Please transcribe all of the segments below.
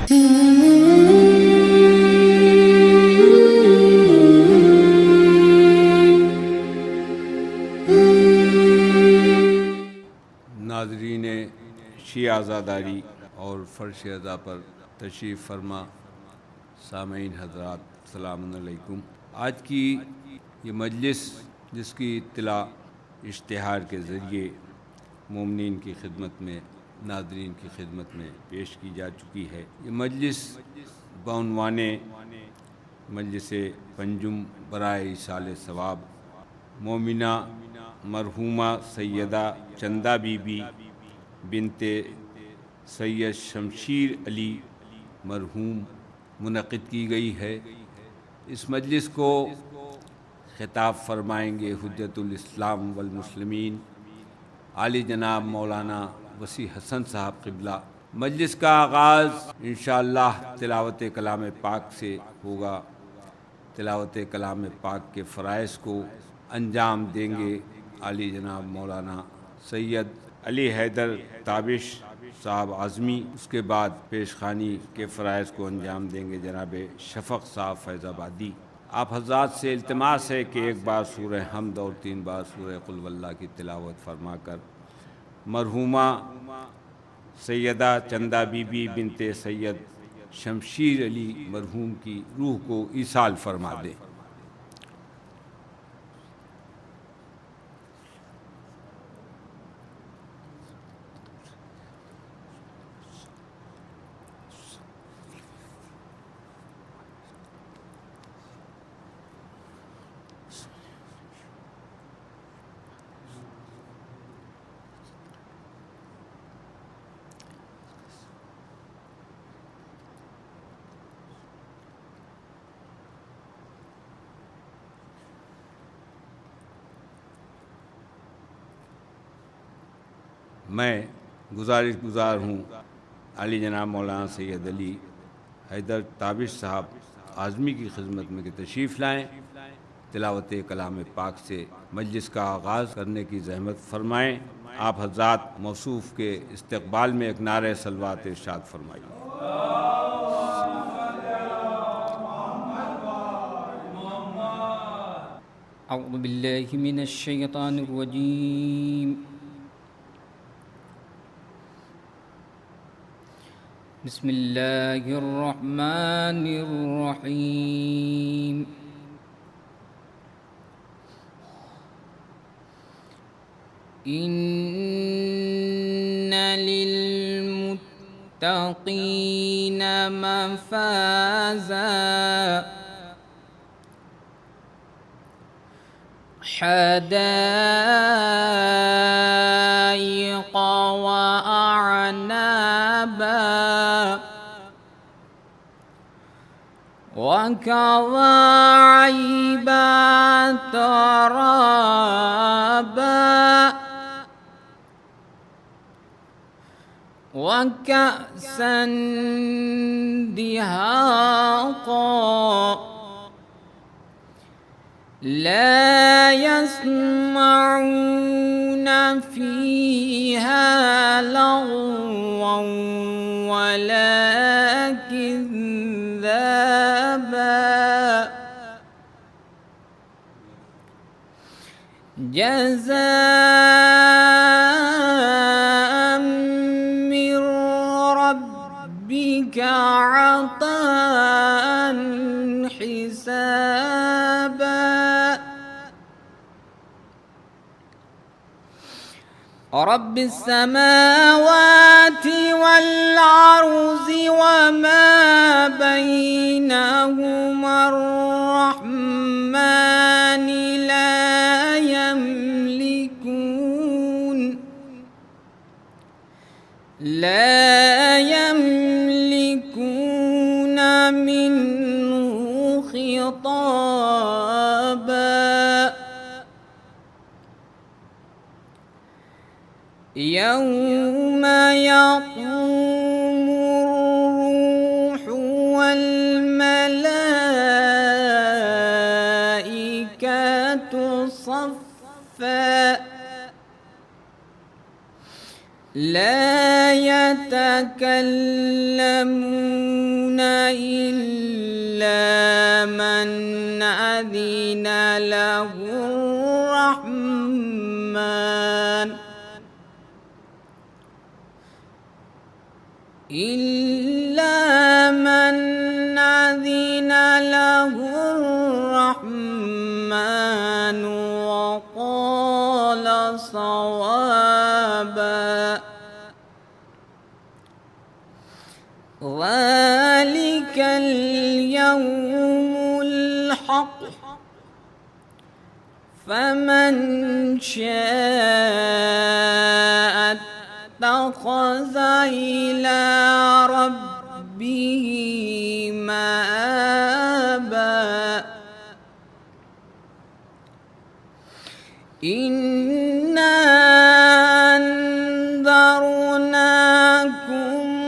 ناظرین شیعہ عزاداری اور فرش ازا پر تشریف فرما سامعین حضرات، السلام علیکم۔ آج کی یہ مجلس جس کی اطلاع اشتہار کے ذریعے مومنین کی خدمت میں، ناظرین کی خدمت میں پیش کی جا چکی ہے، یہ مجلس بعنوان مجلس پنجم برائے ایصال ثواب مومنہ مرحومہ سیدہ چندہ بی بی بنت سید شمشیر علی مرحوم منعقد کی گئی ہے۔ اس مجلس کو خطاب فرمائیں گے حجت الاسلام والمسلمین عالی جناب مولانا وسیع حسن صاحب قبلہ۔ مجلس کا آغاز انشاءاللہ تلاوت کلام پاک سے ہوگا۔ تلاوت کلام پاک کے فرائض کو انجام دیں گے عالی جناب مولانا سید علی حیدر تابش صاحب اعظمی۔ اس کے بعد پیش خوانی کے فرائض کو انجام دیں گے جناب شفق صاحب فیض آبادی۔ آپ حضرات سے التماس ہے کہ ایک بار سورہ حمد اور 3 بار سورہ قل واللہ کی تلاوت فرما کر مرحومہ سیدہ چندہ بی بی بنت سید شمشیر علی مرحوم کی روح کو ایصال فرما دیں۔ میں گزارش گزار ہوں علی جناب مولانا سید علی حیدر تابش صاحب اعظمی کی خدمت میں کہ تشریف لائیں، تلاوت کلام پاک سے مجلس کا آغاز کرنے کی زحمت فرمائیں۔ آپ حضرات موصوف کے استقبال میں ایک نعرہ صلوات ارشاد فرمائیے۔ اعوذ باللہ من الشیطان الرجیم، بسم اللہ الرحمن الرحیم۔ ان للمتقین مفازا حدائق وأعنابا وكواعب ترابا وكأسا دهاقا لا يسمعون فيها لغوا ولا كذابا جزاء من ربك عطاء حسابا رب السماوات والأرض وما بينهما الرحمن لا يملكون منه خطابا يوم يقوم الروح والملائكة صفا لا يتكلمون إلا من أذن له الرحمن وقال صوابا ذلك اليوم الحق فمن شاء اتخذ إلى ربه مآبا إنا أنذرناكم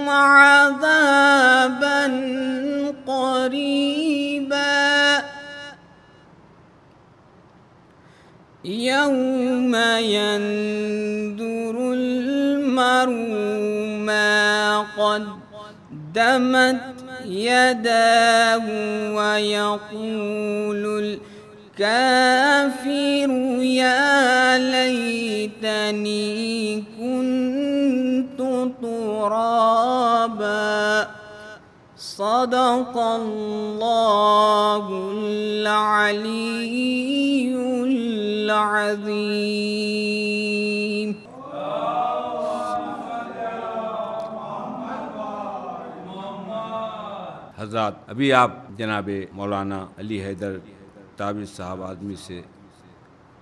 عذابا قريبا يوم ينظر المرء ما قدمت يداه ويقول الكافر يا ليتني كنت ترابا صدق الله العلي العظيم. حضرات، ابھی آپ جناب مولانا علی حیدر تابع صاحب آدمی سے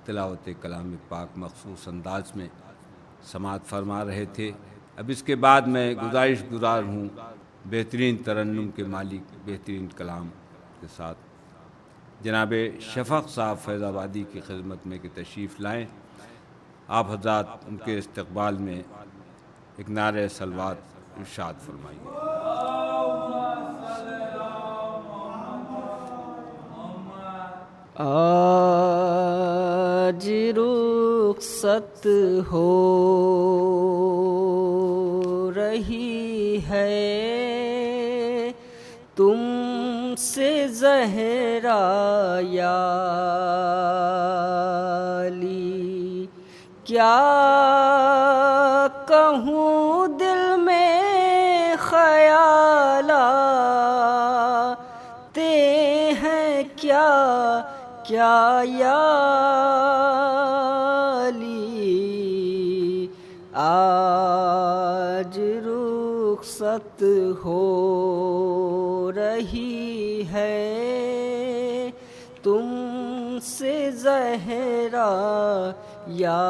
تلاوت کلام پاک مخصوص انداز میں سماعت فرما رہے تھے. اب اس کے بعد میں گزارش گزار ہوں بہترین ترنم کے مالک بہترین کلام کے ساتھ جناب شفق صاحب فیض آبادی کی خدمت میں کہ تشریف لائیں. آپ حضرات ان کے استقبال میں ایک نعرہ صلوات ارشاد فرمائیے. آج رخصت ہو رہی ہے تم سے زہرا یا علی، کیا کہوں دل میں خیالاتے ہیں کیا کیا یا علی. آج رخصت ہو رہی ہے تم سے زہرا یا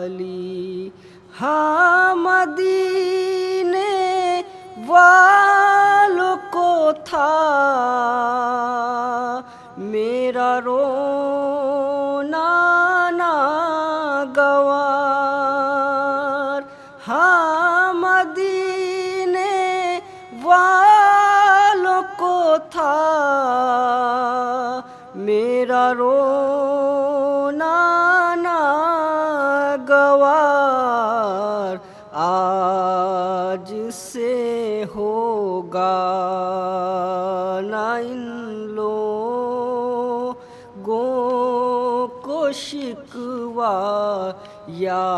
علی. ہاں مدینے والوں کو تھا میرا رونا ناگوار. ہاں مدینے والوں کو تھا میرا رونا ناگوار. آج سے ہوگا نہ ان لوگوں کو شکوہ یا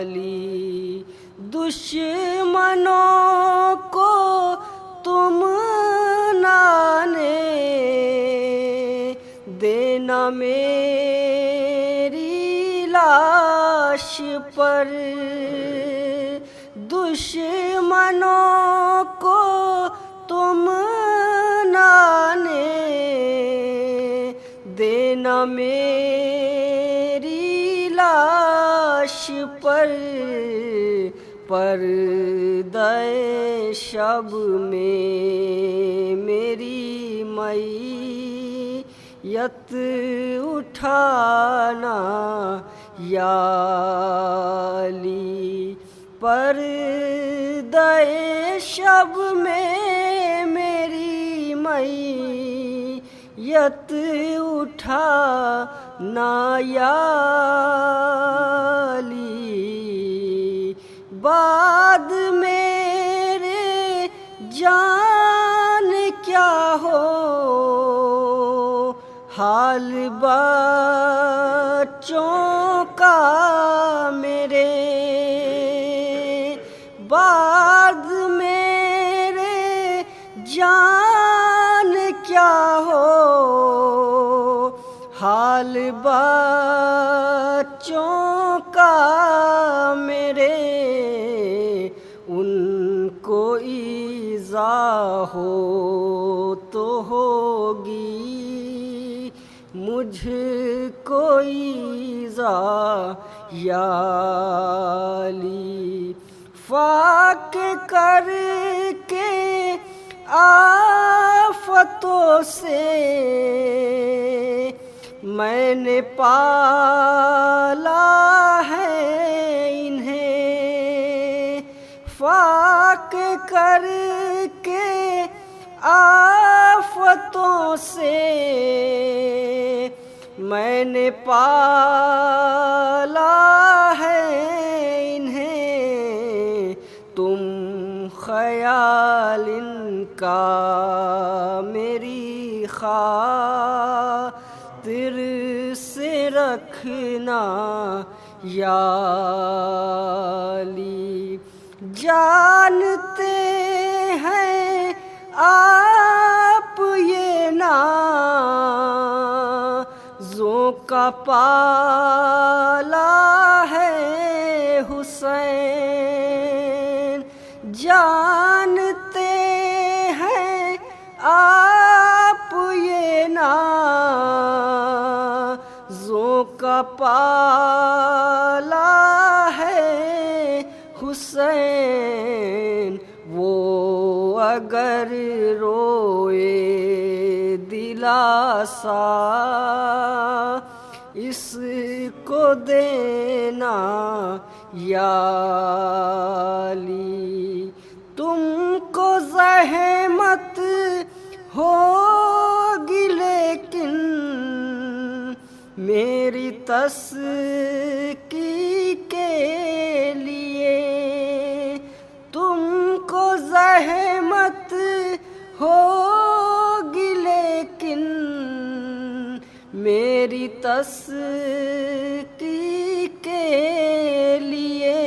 علی. دشمنوں کو تم نانے دینا میری لاش پر. دشمنوں کو تم نانے دینا میری لاش پر. پردہ شب میں میری میت اٹھانا یا علی. پردہ شب میں میری میت اٹھانا نایالی بعد میرے جان کیا ہو حال بچوں کا میرے بعد میرے جان کیا ہو حال بچوں کا میرے ان کو ایذا ہو تو ہوگی مجھ کو ایذا یا علی فاک کر کے آفتوں سے میں نے پالا ہے انہیں فاک کر کے آفتوں سے میں نے پالا ہے انہیں تم خیال ان کا میری خاطر سے رکھنا یا علی جانتے ہیں آپ یہ نازوں کا پالا ہے حسین جانتے ہیں آپ یہ نازوں کا پالا ہے حسین وہ اگر روئے دلاسا اس کو دینا یا علی تم کو زحمت ہوگی لیکن میری تسکی کے لیے تم کو زحمت ہوگی لیکن میری تسکی کے لیے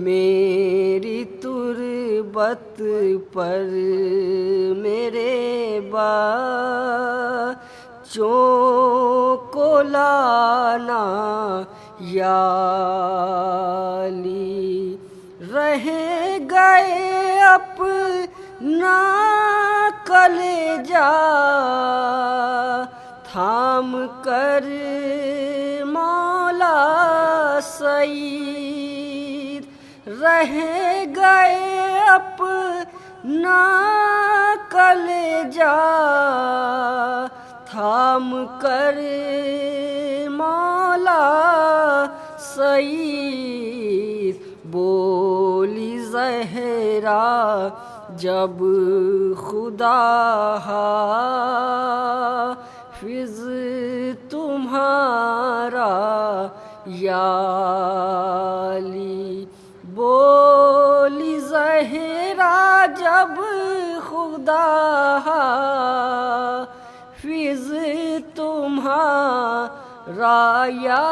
میری تربت پر میرے بچوں کو لانا یا علی رہ گئے اپنا کلیجہ تھام کر مولا سعید رہ گئے اپنا کلیجہ تھام کر مولا سعید بولی زہرا جب خدا حافظ تمہارا یا علی بولی زہرا جب خدا حافظ تمہارا یا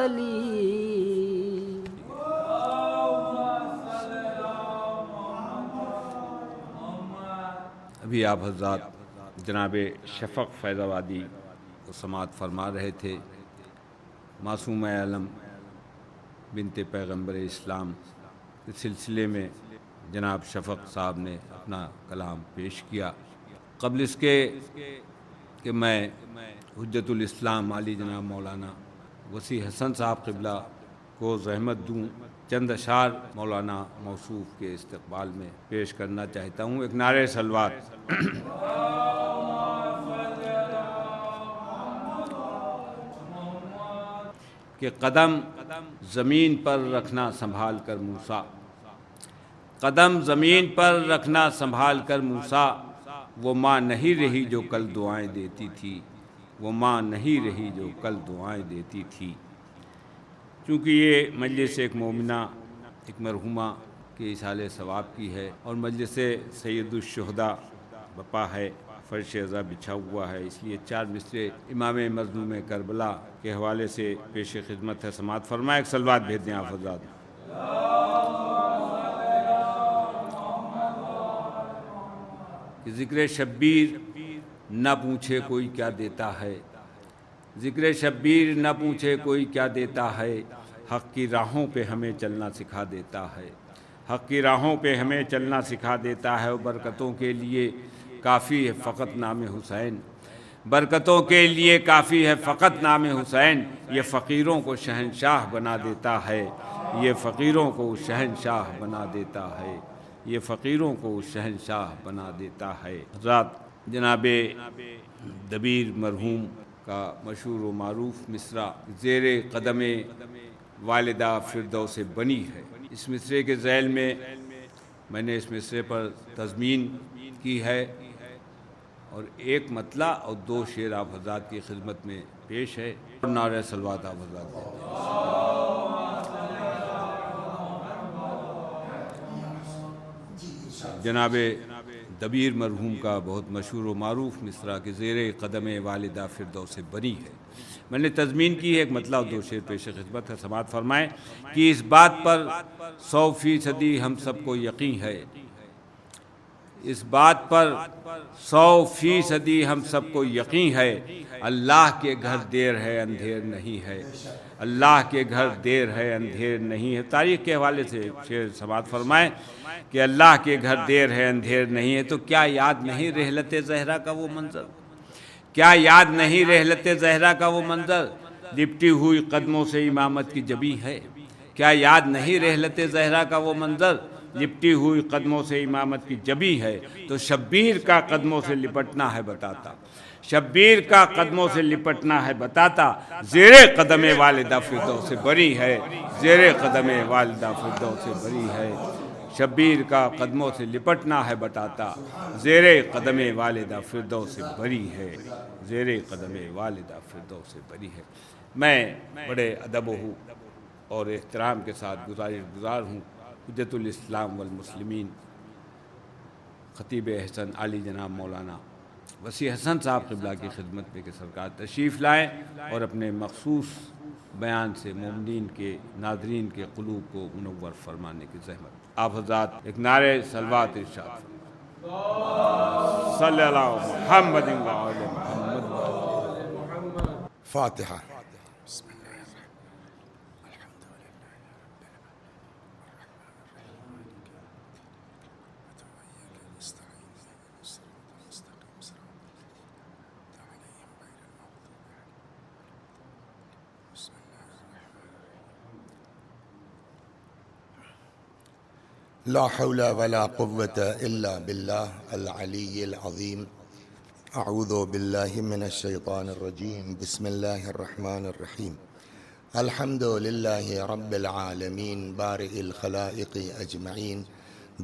علی ابھی آپ حضرات جناب شفق فیض آبادی کو سماعت فرما رہے تھے معصوم عالم بنت پیغمبر اسلام اس سلسلے میں جناب شفق صاحب نے اپنا کلام پیش کیا. قبل اس کے کہ میں حجت الاسلام علی جناب مولانا وسیع حسن صاحب قبلہ کو زحمت دوں چند اشعار مولانا موصوف کے استقبال میں پیش کرنا چاہتا ہوں. ایک نعرہ صلوات. کہ قدم زمین پر رکھنا سنبھال کر موسیٰ، قدم زمین پر رکھنا سنبھال کر موسیٰ، وہ ماں نہیں رہی جو کل دعائیں دیتی تھی، وہ ماں نہیں رہی جو کل دعائیں دیتی تھی۔ چونکہ یہ مجلس ایک مومنہ، ایک مرحومہ کے ایصال ثواب کی ہے اور مجلس سید الشہداء بپا ہے، فرش ازاں بچھا ہوا ہے، اس لیے 4 مصرے امام مظلوم کربلا کے حوالے سے پیش خدمت ہے، سماعت فرمائے۔ ایک صلوات بھیج دیں آپ حضرات۔ کہ ذکر شبیر نہ پوچھے کوئی کیا دیتا ہے، ذکر شبیر نہ پوچھے کوئی کیا دیتا ہے، حق کی راہوں پہ ہمیں چلنا سکھا دیتا ہے، حق کی راہوں پہ ہمیں چلنا سکھا دیتا ہے، اور برکتوں کے لیے کافی ہے فقط نام حسین، برکتوں کے لیے کافی ہے فقط نام حسین، یہ فقیروں کو شہنشاہ بنا دیتا ہے، یہ فقیروں کو شہنشاہ بنا دیتا ہے، یہ فقیروں کو شہنشاہ بنا دیتا ہے۔ حضرات، جناب دبیر مرحوم کا مشہور و معروف مصرع زیر قدم والدہ فردوس بنی ہے۔ اس مصرعے کے ذیل میں نے اس مصرعے پر تضمین کی ہے اور ایک مطلع اور 2 شعر آپ حضرات کی خدمت میں پیش ہے، اور نعرہ صلوات آپ حضرات دیتے ہیں۔ جناب دبیر مرحوم کا بہت مشہور و معروف مصرع کہ زیر قدم والدہ فردوس بنی ہے، میں نے تضمین کی ہے، ایک مطلع اور 2 شعر پیش خدمت ہے، سماعت فرمائیں۔ کہ اس بات پر 100% ہم سب کو یقین ہے، اس بات پر 100% ہم سب کو یقین ہے، اللہ کے گھر دیر ہے اندھیر نہیں ہے، اللہ کے گھر دیر ہے اندھیر نہیں ہے۔ تاریخ کے حوالے سے شعر سماعت فرمائیں کہ اللہ کے گھر دیر ہے اندھیر نہیں ہے، تو کیا یاد نہیں رحلت زہرا کا وہ منظر، کیا یاد نہیں رحلت زہرا کا وہ منظر، لپٹی ہوئی قدموں سے امامت کی جبیں ہے، کیا یاد نہیں رحلت زہرا کا وہ منظر، لپٹی ہوئی قدموں سے امامت کی جبیں ہے، تو شبیر کا قدموں سے لپٹنا ہے بتاتا، شبیر کا قدموں سے لپٹنا ہے بتاتا، زیر قدم والدہ فردوس بری ہے، زیر قدم والدہ فردوس بری ہے، شبیر کا قدموں سے لپٹنا ہے بتاتا، زیر قدم والدہ فردوس بری ہے، زیر قدم والدہ فردوس بری ہے۔ میں بڑے ادب اور احترام کے ساتھ گزار ہوں حجت الاسلام والمسلمین خطیب احسن علی جناب مولانا وسیع حسن صاحب قبلہ کی خدمت میں کہ سرکار تشریف لائیں اور اپنے مخصوص بیان سے مومنین کے ناظرین کے قلوب کو منور فرمانے کی زحمت۔ آپ حضرات ایک نعرہ صلوات ارشاد صلی اللہ محمد و آل محمد۔ فاتحہ۔ لا حول ولا قوة إلا بالله العلي العظيم۔ أعوذ بالله من الشيطان الرجيم، بسم الله الرحمن الرحيم۔ الحمد لله رب العالمين، بارئ الخلائق أجمعين،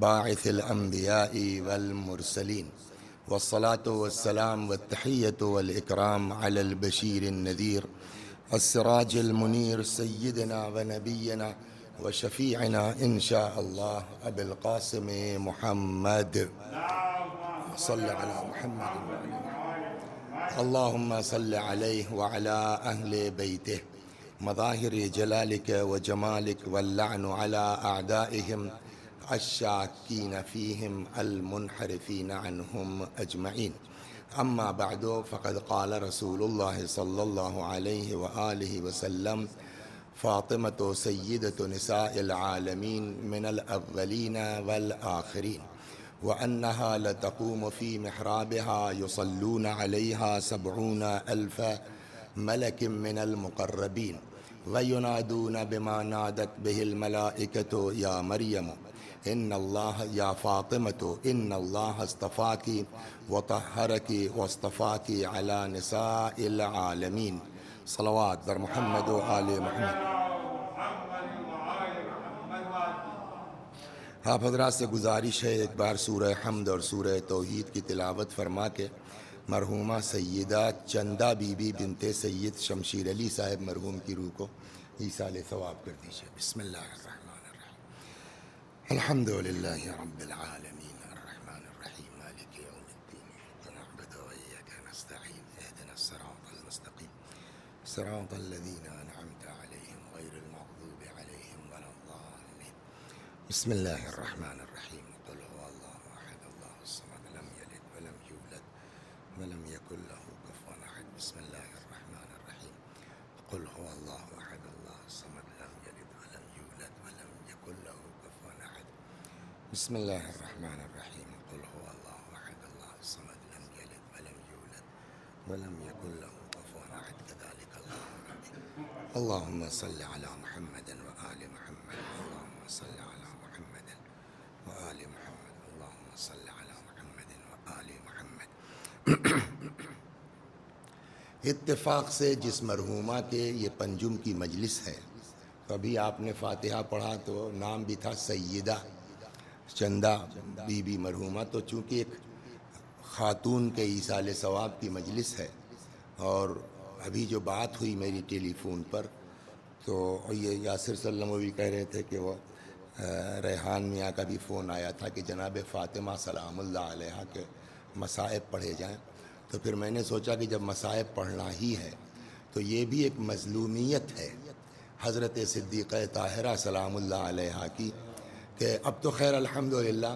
باعث الأنبياء والمرسلين، والصلاة والسلام والتحية والإكرام على البشير النذير السراج المنير سيدنا ونبينا وشفيعنا إن شاء الله أبي القاسم محمد، صل على محمد اللهم صل عليه وعلى أهل بيته، مظاهر جلالك وجمالك، واللعن على أعدائهم الشاكين فيهم المنحرفين عنهم أجمعين۔ أما بعد، فقد قال رسول الله صلى الله عليه وآله وسلم: فاطمة سيدة نساء العالمين من الأولين والآخرين، وأنها لتقوم في محرابها يصلون عليها 70,000 ملك من المقربين، وينادون بما نادت به الملائكة: يا مريم إن الله، يا فاطمة إن الله اصطفاك وطهرك واصطفاك على نساء العالمين۔ صلوات در محمد و آل محمد۔ آپ حضرات سے گزارش ہے ایک بار سورہ حمد اور سورہ توحید کی تلاوت فرما کے مرحومہ سیدہ چندہ بی بی بنت سید شمشیر علی صاحب مرحوم کی روح کو ایصال ثواب کر دیجیے۔ بسم اللہ الرحمن الرحیم، الحمد للہ رب العالمین الرحمن الرحیم مالک یوم الدین، ایاک نعبد و ایاک نستعین، اہدنا الصراط المستقیم صراط الذین انعمت علیہم غیر المغضوب علیہم ولا الضالین۔ بسم اللہ الرحمن الرحیم، قل هو اللہ احد اللہ الصمد لم یلد ولم یولد ولم یکن له کفوا احد۔ بسم اللہ الرحمن الرحیم، قل هو اللہ احد اللہ الصمد لم یلد ولم یولد ولم یکن له کفوا احد۔ بسم اللہ الرحمن الرحیم، قل هو اللہ احد اللہ الصمد لم یلد ولم یولد ولم یکن له کفوا احد۔ کذالک اللہ ربی، اللہم صل علی محمد وآل محمد، اللہم صل علی محمد وآل محمد، اللہم صل علی محمد وآل محمد۔ اتفاق سے جس مرحومہ کے یہ پنجم کی مجلس ہے، تو ابھی آپ نے فاتحہ پڑھا تو نام بھی تھا سیدہ چندہ بی بی مرحومہ، تو چونکہ ایک خاتون کے ایصال ثواب کی مجلس ہے، اور ابھی جو بات ہوئی میری ٹیلی فون پر، تو یہ یاسر صلی اللہ علیہ وسلم بھی کہہ رہے تھے کہ وہ ریحان میاں کا بھی فون آیا تھا کہ جناب فاطمہ سلام اللہ علیہا کے مصائب پڑھے جائیں، تو پھر میں نے سوچا کہ جب مصائب پڑھنا ہی ہے تو یہ بھی ایک مظلومیت ہے حضرت صدیقہ طاہرہ سلام اللہ علیہا کی، کہ اب تو خیر الحمدللہ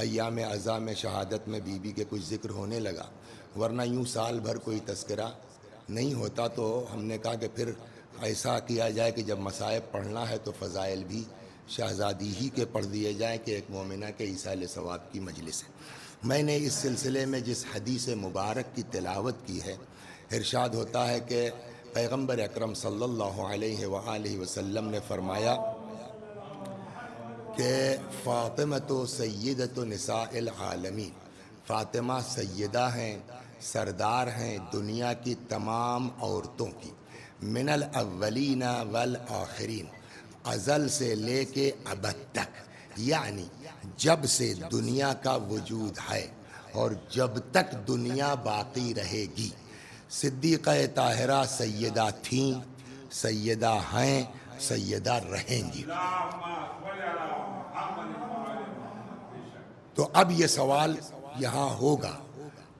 ایام عزا میں شہادت میں بی بی کے کچھ ذکر ہونے لگا، ورنہ یوں سال بھر کوئی تذکرہ نہیں ہوتا۔ تو ہم نے کہا کہ پھر ایسا کیا جائے کہ جب مصائب پڑھنا ہے تو فضائل بھی شہزادی ہی کے پڑھ دیے جائیں کہ ایک مومنہ کے ایصال ثواب کی مجلس ہے۔ میں نے اس سلسلے میں جس حدیث مبارک کی تلاوت کی ہے، ارشاد ہوتا ہے کہ پیغمبر اکرم صلی اللہ علیہ وآلہ وسلم نے فرمایا کہ فاطمۃ سیدۃ نساء العالمین، فاطمہ سیدہ ہیں، سردار ہیں دنیا کی تمام عورتوں کی، من الاولین والآخرین، ازل سے لے کے ابد تک، یعنی جب سے دنیا کا وجود ہے اور جب تک دنیا باقی رہے گی۔ صدیقہ طاہرہ سیدہ تھیں، سیدہ ہیں، سیدہ رہیں گی۔ تو اب یہ سوال یہاں ہوگا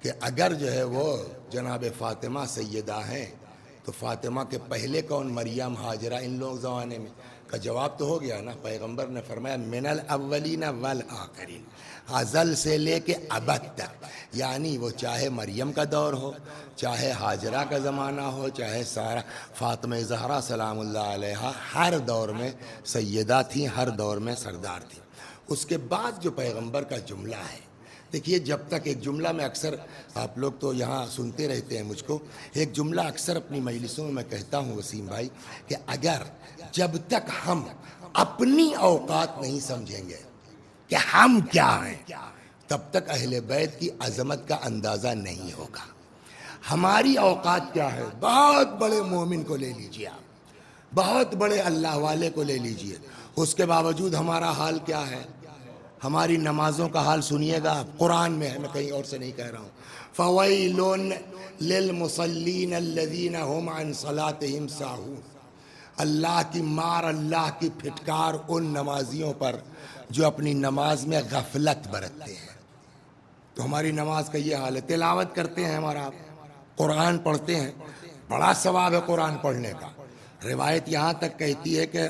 کہ اگر جو ہے وہ جناب فاطمہ سیدہ ہیں تو فاطمہ کے پہلے کون، مریم، ہاجرہ، ان لوگ زمانے میں؟ کا جواب تو ہو گیا نا، پیغمبر نے فرمایا من الاولین والآخرین، ازل سے لے کے ابد تک، یعنی وہ چاہے مریم کا دور ہو، چاہے ہاجرہ کا زمانہ ہو، چاہے سارا فاطمہ زہرا سلام اللہ علیہا، ہر دور میں سیدہ تھیں، ہر دور میں سردار تھیں۔ اس کے بعد جو پیغمبر کا جملہ ہے، دیکھیے جب تک ایک جملہ میں اکثر، آپ لوگ تو یہاں سنتے رہتے ہیں مجھ کو، ایک جملہ اکثر اپنی مجلسوں میں کہتا ہوں وسیم بھائی، کہ اگر جب تک ہم اپنی اوقات نہیں سمجھیں گے کہ ہم کیا ہیں، تب تک اہل بیت کی عظمت کا اندازہ نہیں ہوگا۔ ہماری اوقات کیا ہے؟ بہت بڑے مومن کو لے لیجیے آپ، بہت بڑے اللہ والے کو لے لیجیے، اس کے باوجود ہمارا حال کیا ہے؟ ہماری نمازوں کا حال سنیے گا آپ، قرآن میں ہے، میں کہیں اور سے نہیں کہہ رہا ہوں، فَوَيْلٌ لِّلْمُصَلِّينَ الَّذِينَ هُمْ عَنْ صَلَاتِهِمْ سَاهُونَ، اللہ کی مار، اللہ کی پھٹکار ان نمازیوں پر جو اپنی نماز میں غفلت برتتے ہیں۔ تو ہماری نماز کا یہ حال ہے، تلاوت کرتے ہیں ہمارا، قرآن پڑھتے ہیں، بڑا ثواب ہے قرآن پڑھنے کا۔ روایت یہاں تک کہتی ہے کہ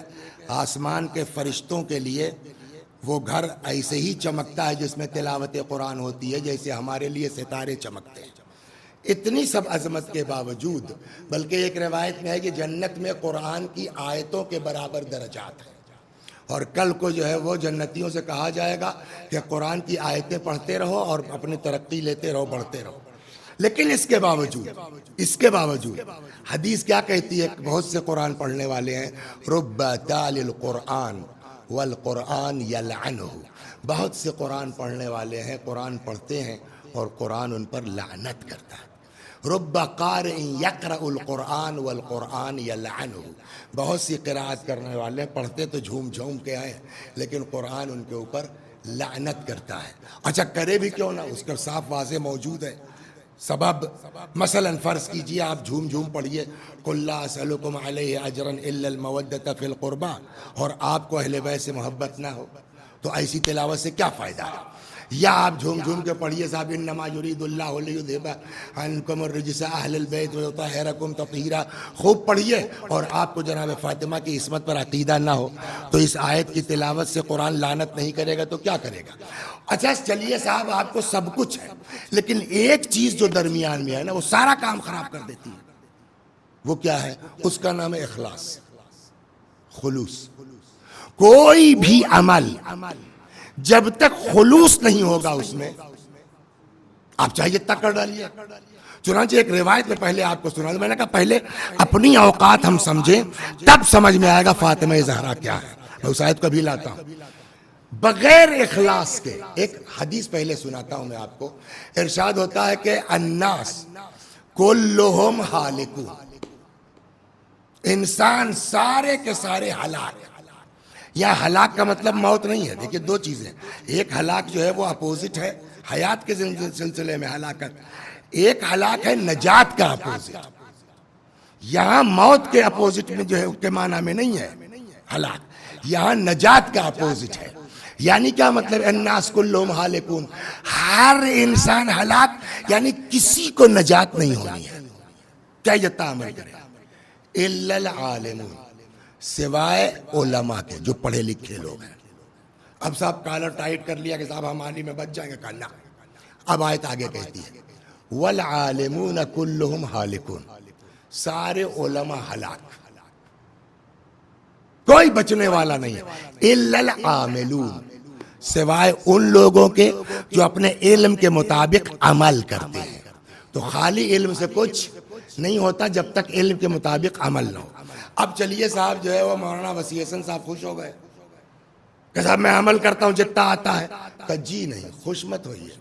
آسمان کے فرشتوں کے لیے وہ گھر ایسے ہی چمکتا ہے جس میں تلاوت قرآن ہوتی ہے جیسے ہمارے لیے ستارے چمکتے ہیں۔ اتنی سب عظمت کے باوجود، بلکہ ایک روایت میں ہے کہ جنت میں قرآن کی آیتوں کے برابر درجات ہیں، اور کل کو جو ہے وہ جنتیوں سے کہا جائے گا کہ قرآن کی آیتیں پڑھتے رہو اور اپنی ترقی لیتے رہو، بڑھتے رہو۔ لیکن اس کے باوجود حدیث کیا کہتی ہے؟ بہت سے قرآن پڑھنے والے ہیں، رب تال القرآن والقرآن یلعنہ، بہت سے قرآن پڑھنے والے ہیں، قرآن پڑھتے ہیں اور قرآن ان پر لعنت کرتا ہے۔ رب قارئ یقرأ القرآن والقرآن یلعنہ، بہت سی قراءت کرنے والے پڑھتے تو جھوم جھوم کے آئے لیکن قرآن ان کے اوپر لعنت کرتا ہے۔ اچھا کرے بھی کیوں نہ، اس کا صاف واضح موجود ہے سبب۔ مثلا فرض کیجئے آپ جھوم جھوم پڑھیے قل لا اسألکم علیہ اجرا الا المودۃ فی القربى، اور آپ کو اہل بیت سے محبت نہ ہو تو ایسی تلاوت سے کیا فائدہ ہے؟ یا آپ جھوم جھوم کے پڑھیے صاحب انما یرید اللہ لیذھب عنکم الرجس اہل البیت ویطہرکم تطہیرا، خوب پڑھیے، اور آپ کو جناب فاطمہ کی عصمت پر عقیدہ نہ ہو تو اس آیت کی تلاوت سے قرآن لعنت نہیں کرے گا تو کیا کرے گا؟ اچھا چلیے صاحب آپ کو سب کچھ ہے لیکن ایک چیز جو درمیان میں ہے نا وہ سارا کام خراب کر دیتی ہے، وہ کیا ہے؟ اس کا نام ہے اخلاص، خلوص۔ کوئی بھی عمل جب تک خلوص نہیں ہوگا اس میں، آپ چاہیے تکڑ ڈالیے۔ چنانچہ ایک روایت میں پہلے آپ کو سنا دوں، میں نے کہا پہلے اپنی اوقات ہم سمجھیں تب سمجھ میں آئے گا فاطمہ زہرا کیا ہے۔ میں اس آیت کو بھی لاتا ہوں۔ بغیر اخلاص کے ایک حدیث پہلے سناتا ہوں میں آپ کو، ارشاد ہوتا ہے کہ الناس کلہم ہالکون، انسان سارے کے سارے ہلاک۔ یا ہلاک کا مطلب موت نہیں ہے، دیکھیں دو چیزیں، ایک ہلاک جو ہے وہ اپوزٹ ہے حیات کے سلسلے میں ہلاکت، ایک ہلاک ہے نجات کا اپوزٹ۔ یہاں موت کے اپوزٹ میں جو ہے اس کے معنی میں نہیں ہے ہلاک، یہاں نجات کا اپوزٹ ہے۔ یعنی کیا مطلب؟ الناس کلہم ہالکون، ہر انسان ہلاک، یعنی کسی کو نجات نہیں ہونی ہے، کیا یہ تعامل کرے؟ الا العالمون، سوائے علماء کے جو پڑھے لکھے لوگ ہیں۔ اب صاحب کالر ٹائٹ کر لیا کہ صاحب ہم عالم میں بچ جائیں گے، کہا نہ۔ اب آیت آگے کہتی ہے والعالمون کلہم ہالکون، سارے علماء ہلاک، کوئی بچنے والا نہیں ہے۔ الا العاملون، سوائے ان لوگوں کے جو اپنے علم کے مطابق عمل کرتے ہیں۔ تو خالی علم سے کچھ نہیں ہوتا جب تک علم کے مطابق عمل نہ ہو۔ اب چلیے صاحب جو ہے وہ مولانا وسیع حسن صاحب خوش ہو گئے کہ صاحب میں عمل کرتا ہوں جتنا آتا ہے، کہ جی نہیں، خوش مت ہوئیے۔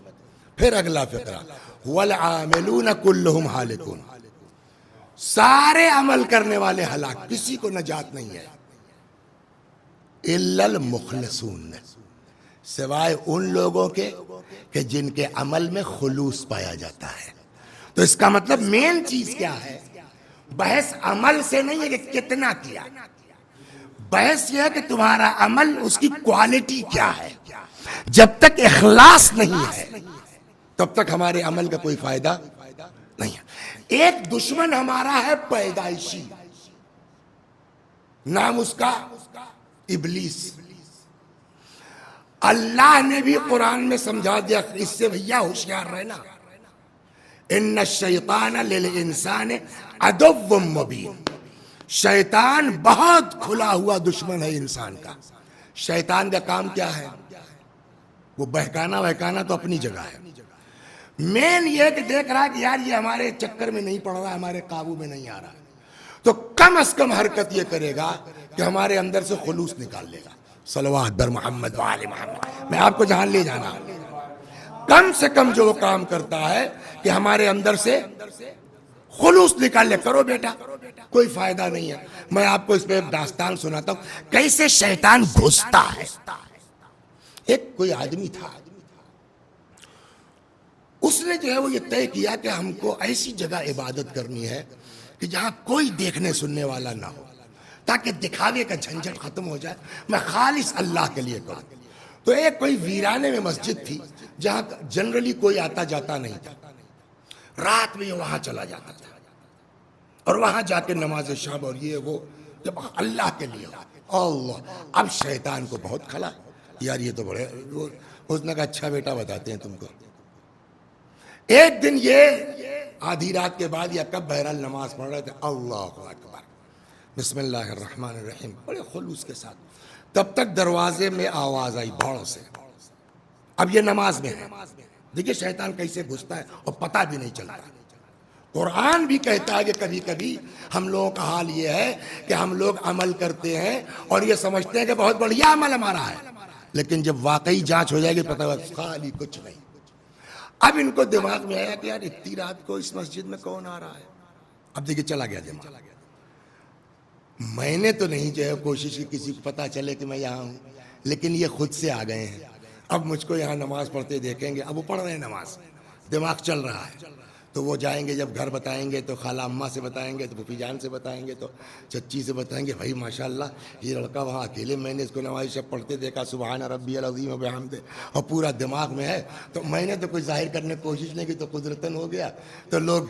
پھر اگلا فقرہ والعاملون کلہم ہالکون، سارے عمل کرنے والے ہلاک، کسی کو نجات نہیں ہے۔ الا المخلصون، سوائے ان لوگوں کے کہ جن کے عمل میں خلوص پایا جاتا ہے۔ تو اس کا مطلب مین چیز کیا ہے؟ بحث عمل سے نہیں ہے کہ کتنا کیا، بحث یہ ہے کہ تمہارا عمل اس کی کوالٹی کیا ہے۔ جب تک اخلاص نہیں ہے تب تک ہمارے عمل کا کوئی فائدہ نہیں ہے۔ ایک دشمن ہمارا ہے پیدائشی، نام اس کا ابلیس۔ اللہ نے بھی قرآن میں سمجھا دیا، اس سے بھیا ہوشیار رہنا، ان الشیطان للانسان عدو مبین، شیطان بہت کھلا ہوا دشمن ہے انسان کا۔ شیطان کا کام کیا ہے؟ وہ بہکانا تو اپنی جگہ ہے، مین یہ کہ دیکھ رہا ہے کہ یار یہ ہمارے چکر میں نہیں پڑ رہا، ہمارے قابو میں نہیں آ رہا، تو کم از کم حرکت یہ کرے گا کہ ہمارے اندر سے خلوص نکال لے گا۔ صلوات بر محمد وآل محمد، میں آپ کو جہاں لے جانا، کم سے کم جو وہ کام کرتا ہے کہ ہمارے اندر سے خلوص نکال لے۔ کرو بیٹا، کوئی فائدہ نہیں ہے۔ میں آپ کو اس پہ ایک داستان سناتا ہوں کیسے شیطان گھستا ہے۔ ایک کوئی آدمی تھا، اس نے جو ہے وہ یہ طے کیا کہ ہم کو ایسی جگہ عبادت کرنی ہے کہ جہاں کوئی دیکھنے سننے والا نہ ہو، تاکہ دکھاوے کا جھنجھٹ ختم ہو جائے، میں خالص اللہ کے لیے کروں۔ تو ایک کوئی ویرانے میں مسجد تھی جہاں جنرلی کوئی آتا جاتا نہیں تھا، رات میں وہاں چلا جاتا تھا اور وہاں جا کے نماز شب اور یہ وہ جب اللہ کے لیے اللہ۔ اب شیطان کو بہت کھلا، یار یہ تو بڑے، اس نے کہا اچھا بیٹا بتاتے ہیں تم کو۔ ایک دن یہ آدھی رات کے بعد یا کب بہرحال نماز پڑھ رہے تھے، اللہ اکبر بسم اللہ الرحمن الرحیم بڑے خلوص کے ساتھ، تب تک دروازے میں آواز آئی بھاڑوں سے۔ اب یہ نماز میں ہے، دیکھیں شیطان کیسے گھستا ہے اور پتہ بھی نہیں چلتا۔ قرآن بھی کہتا ہے کہ کبھی کبھی ہم لوگوں کا حال یہ ہے کہ ہم لوگ عمل کرتے ہیں اور یہ سمجھتے ہیں کہ بہت بڑھیا عمل ہمارا ہے، لیکن جب واقعی جانچ ہو جائے گی پتہ خالی کچھ نہیں۔ اب ان کو دماغ میں آیا کہ یار اتنی رات کو اس مسجد میں کون آ رہا ہے. اب دیکھیے چلا گیا دماغ. میں نے تو نہیں جو ہے کوشش کی کسی کو پتا چلے کہ میں یہاں ہوں، لیکن یہ خود سے آ گئے ہیں. اب مجھ کو یہاں نماز پڑھتے دیکھیں گے. اب وہ پڑھ رہے ہیں نماز، دماغ چل رہا ہے. تو وہ جائیں گے، جب گھر بتائیں گے تو خالہ اماں سے بتائیں گے، تو پھوپھی جان سے بتائیں گے، تو چچی سے بتائیں گے بھائی ماشاءاللہ یہ لڑکا وہاں اکیلے میں نے اس کو نماز شب پڑھتے دیکھا، سبحان ربی العظیم و بحمدہ، اور پورا دماغ میں ہے. تو میں نے تو کوئی ظاہر کرنے کی کوشش نہیں کی تو قدرتاً ہو گیا. تو لوگ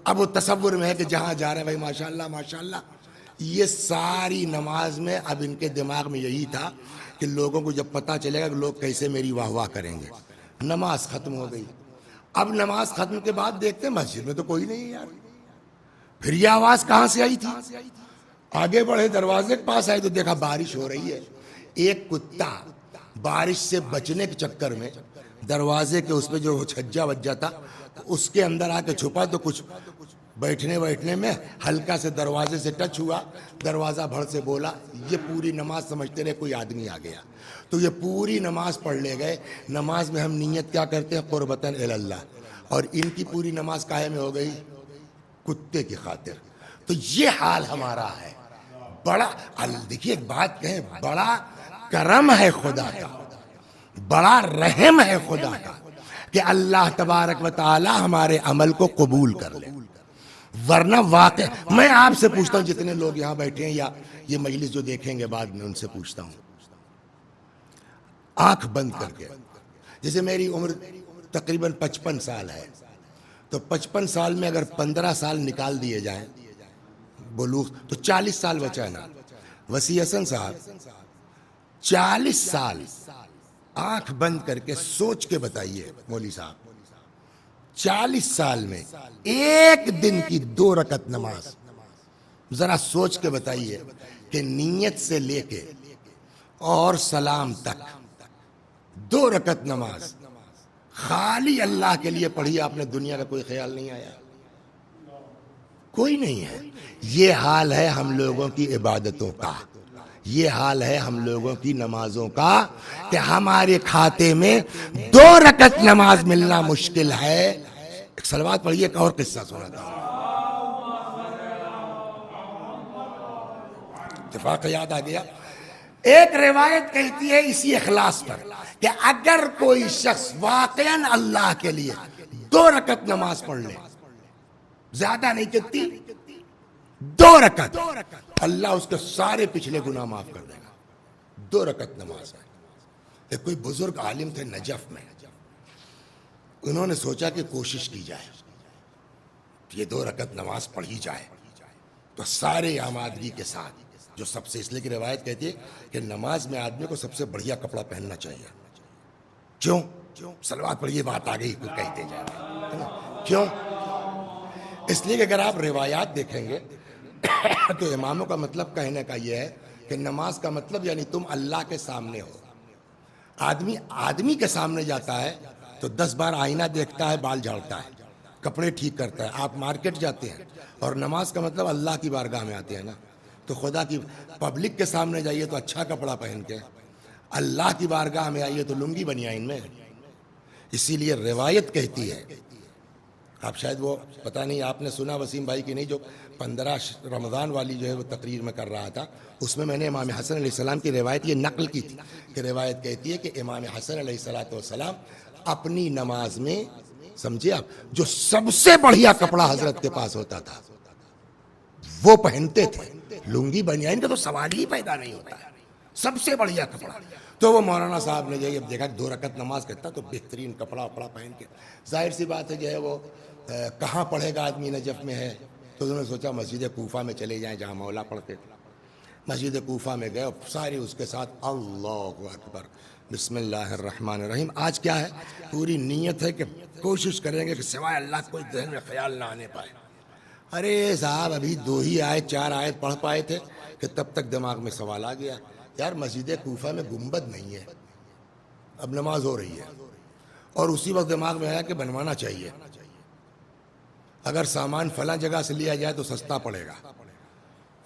اب وہ تصور میں ہے کہ جہاں جا رہے ہیں بھائی ماشاءاللہ ماشاءاللہ. یہ ساری نماز میں اب ان کے دماغ میں یہی تھا کہ لوگوں کو جب پتہ چلے گا کہ لوگ کیسے میری واہ واہ کریں گے. نماز ختم ہو گئی. اب نماز ختم کے بعد دیکھتے ہیں مسجد میں تو کوئی نہیں ہے یار. پھر یہ آواز کہاں سے آئی تھی؟ آگے بڑھے دروازے کے پاس آئے تو دیکھا بارش ہو رہی ہے. ایک کتا بارش سے بچنے کے چکر میں دروازے کے اس پہ جو چھجا وجا تھا اس کے اندر آ کے چھپا، تو کچھ بیٹھنے میں ہلکا سے دروازے سے ٹچ ہوا. دروازہ بھڑ سے بولا. یہ پوری نماز سمجھتے رہے کوئی آدمی آ گیا. تو یہ پوری نماز پڑھ لے گئے. نماز میں ہم نیت کیا کرتے ہیں؟ قربتاً اللہ. اور ان کی پوری نماز کاہے میں ہو گئی؟ کتے کی خاطر. تو یہ حال ہمارا ہے. بڑا دیکھیے ایک بات کہیں، بڑا کرم ہے خدا کا، بڑا رحم ہے خدا کا کہ اللہ تبارک و تعالی ہمارے عمل کو قبول کر لے. ورنہ واقع میں آپ سے پوچھتا ہوں، جتنے لوگ یہاں بیٹھے ہیں یا یہ مجلس جو دیکھیں گے بعد میں، ان سے پوچھتا ہوں آنکھ بند کر کے، جیسے میری عمر تقریباً 55 سال ہے، تو 55 سال میں اگر 15 سال نکال دیے جائیں بلوغ تو 40 سال بچا ہے نا. وسیع حسن صاحب 40 سال آنکھ بند کر کے سوچ کے بتائیے مولوی صاحب، 40 سال میں ایک دن کی 2 رکعت نماز، ذرا سوچ کے بتائیے کہ نیت سے لے کے اور سلام تک 2 رکعت نماز خالی اللہ کے لیے پڑھی. آپ نے دنیا کا کوئی خیال نہیں آیا؟ کوئی نہیں ہے. یہ حال ہے ہم لوگوں کی عبادتوں کا، یہ حال ہے ہم لوگوں کی نمازوں کا کہ ہمارے کھاتے میں 2 رکعت نماز ملنا مشکل ہے. ایک صلوات پڑھیے. ایک اور قصہ سناتا ہوں، اتفاق یاد آ گیا. ایک روایت کہتی ہے اسی اخلاص پر کہ اگر کوئی شخص واقعاً اللہ کے لیے 2 رکعت نماز پڑھ لے، زیادہ نہیں کہتی، 2 رکعت، اللہ اس کے سارے پچھلے گناہ معاف کر دے گا. 2 رکعت نماز ہے. ایک کوئی بزرگ عالم تھے نجف میں، انہوں نے سوچا کہ کوشش کی جائے یہ 2 رکعت نماز پڑھی جائے. تو سارے آمادگی کے ساتھ، جو سب سے، اس لیے کہ روایت کہتی ہے کہ نماز میں آدمی کو سب سے بڑھیا کپڑا پہننا چاہیے. کیوں؟ صلوات پڑھیے، بات آ گئی کوئی کہتے جائے. کیوں؟ اس لیے کہ اگر آپ روایات دیکھیں گے تو اماموں کا مطلب کہنے کا یہ ہے کہ نماز کا مطلب یعنی تم اللہ کے سامنے ہو. آدمی کے سامنے جاتا ہے تو 10 بار آئینہ دیکھتا ہے، بال جھاڑتا ہے، کپڑے ٹھیک کرتا ہے. آپ مارکیٹ جاتے ہیں، اور نماز کا مطلب اللہ کی بارگاہ میں آتے ہیں نا. تو خدا کی پبلک کے سامنے جائیے تو اچھا کپڑا پہن کے، اللہ کی بارگاہ میں آئیے تو لنگی بنیان میں. اسی لیے روایت کہتی ہے، آپ شاید وہ پتہ نہیں آپ نے سنا وسیم بھائی کی نہیں، جو 15 رمضان والی جو ہے وہ تقریر میں کر رہا تھا، اس میں نے امام حسن علیہ السلام کی روایت یہ نقل کی تھی کہ روایت کہتی ہے کہ امام حسن علیہ السلام اپنی نماز میں، سمجھے آپ، جو سب سے بڑھیا کپڑا حضرت کے پاس ہوتا تھا وہ پہنتے تھے. لنگی بنیان کا تو سوال ہی پیدا نہیں ہوتا ہے، سب سے بڑھیا کپڑا. تو وہ مولانا صاحب نے جو دیکھا 2 رکعت نماز کرتا تو بہترین کپڑا پہن کے، ظاہر سی بات ہے جو ہے وہ کہاں پڑھے گا آدمی، نجف میں ہے. تو انہوں نے سوچا مسجد کوفہ میں چلے جائیں جہاں مولا پڑھتے تھے. مسجد کوفہ میں گئے، سارے اس کے ساتھ اللہ اکبر بسم اللہ الرحمن الرحیم. آج کیا ہے، پوری نیت ہے کہ کوشش کریں گے کہ سوائے اللہ کوئی ذہن میں خیال نہ آنے پائے. ارے صاحب ابھی 2 ہی آیت 4 آیت پڑھ پائے تھے کہ تب تک دماغ میں سوال آ گیا، یار مسجد کوفہ میں گنبد نہیں ہے، اب نماز ہو رہی ہے، اور اسی وقت دماغ میں آیا کہ بنوانا چاہیے، اگر سامان فلاں جگہ سے لیا جائے تو سستا پڑے گا،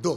2,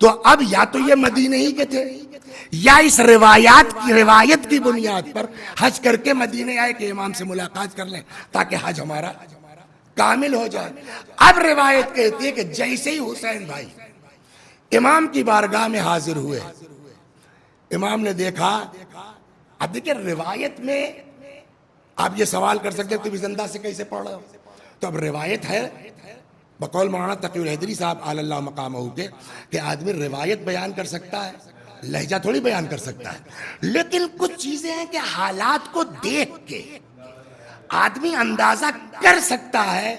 تو اب یا تو یہ مدینے ہی کے تھے یا اس روایت کی بنیاد پر حج کر کے مدینے آئے کہ امام سے ملاقات کر لیں تاکہ حج ہمارا کامل ہو جائے. اب روایت کہتی ہے کہ جیسے ہی حسین بھائی امام کی بارگاہ میں حاضر ہوئے, امام نے دیکھا. اب دیکھیں روایت میں آپ یہ سوال کر سکتے ہیں تم اس انداز سے کیسے پڑھ رہے ہو, تو اب روایت ہے بقول مولانا تقی الحیدری صاحب علی اللہ مقامہ کے کہ آدمی روایت بیان کر سکتا ہے, لہجہ تھوڑی بیان کر سکتا ہے, لیکن کچھ چیزیں ہیں کہ حالات کو دیکھ کے آدمی اندازہ کر سکتا ہے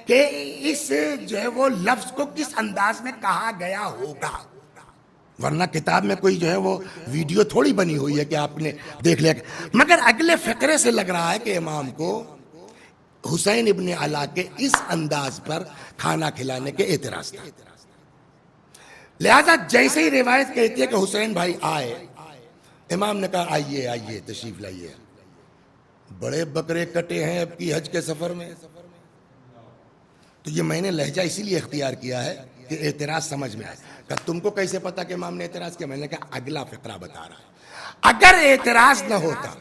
کہ اس جو ہے وہ لفظ کو کس انداز میں کہا گیا ہوگا. ورنہ کتاب میں کوئی جو ہے وہ ویڈیو تھوڑی بنی ہوئی ہے کہ آپ نے دیکھ لیا. مگر اگلے فقرے سے لگ رہا ہے کہ امام کو حسین ابن علی کے اس انداز پر کھانا کھلانے کے اعتراض تھا. لہذا جیسے ہی روایت کہتی ہے کہ حسین بھائی آئے, امام نے کہا آئیے آئیے تشریف لائیے. بڑے بکرے کٹے ہیں اب کی حج کے سفر میں. تو یہ میں نے لہجہ اسی لیے اختیار کیا ہے کہ اعتراض سمجھ میں آئے. کہ تم کو کیسے پتا کہ امام نے اعتراض کیا؟ میں نے کہا اگلا فقرہ بتا رہا ہے. اگر اعتراض نہ ہوتا,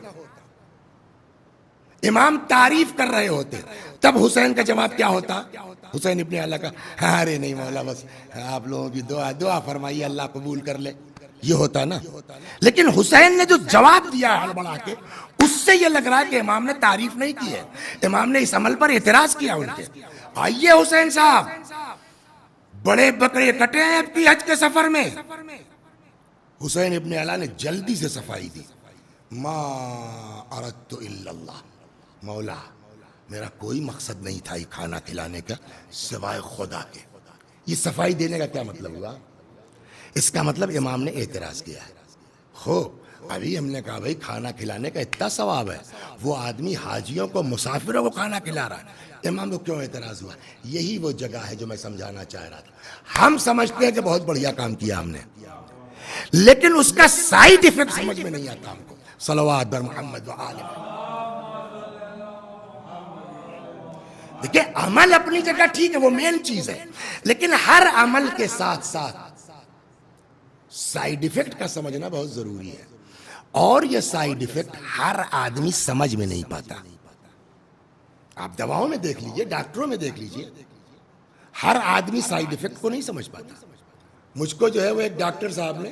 امام تعریف کر رہے ہوتے, تب حسین کا جواب کیا ہوتا؟ حسین ابن علی کا ارے نہیں مولا بس آپ لوگوں کی دعا فرمائیے اللہ قبول کر لے, یہ ہوتا نا. لیکن حسین نے جو جواب دیا ہڑبڑا کے, اس سے یہ لگ رہا ہے کہ امام نے تعریف نہیں کی ہے, امام نے اس عمل پر اعتراض کیا ان کے. آئیے حسین صاحب, بڑے بکرے کٹے ہیں اب کی حج کے سفر میں. حسین ابن علی نے جلدی سے صفائی دی. ما اردت الا اللہ, مولا میرا کوئی مقصد نہیں تھا یہ کھانا کھلانے کا سوائے خدا کے. یہ صفائی دینے کا کیا مطلب ہوا؟ اس کا مطلب امام نے اعتراض کیا ہے. ابھی ہم نے کہا بھائی کھانا کھلانے کا اتنا ثواب ہے, وہ آدمی حاجیوں کو مسافروں کو کھانا کھلا رہا ہے, امام کو کیوں اعتراض ہوا؟ یہی وہ جگہ ہے جو میں سمجھانا چاہ رہا تھا. ہم سمجھتے ہیں کہ بہت بڑھیا کام کیا ہم نے, لیکن اس کا سائیڈ ایفیکٹ سمجھ میں نہیں آتا ہم کو. صلوات بر محمد و آل محمد. دیکھیں عمل اپنی جگہ ٹھیک ہے, وہ مین چیز ہے, لیکن ہر عمل کے ساتھ ساتھ سائیڈ ایفیکٹ کا سمجھنا بہت ضروری ہے. اور یہ سائیڈ ایفیکٹ ہر آدمی سمجھ میں نہیں پاتا. آپ دواؤں میں دیکھ لیجئے, ڈاکٹروں میں دیکھ لیجئے, ہر آدمی سائیڈ ایفیکٹ کو نہیں سمجھ پاتا. مجھ کو جو ہے وہ ایک ڈاکٹر صاحب نے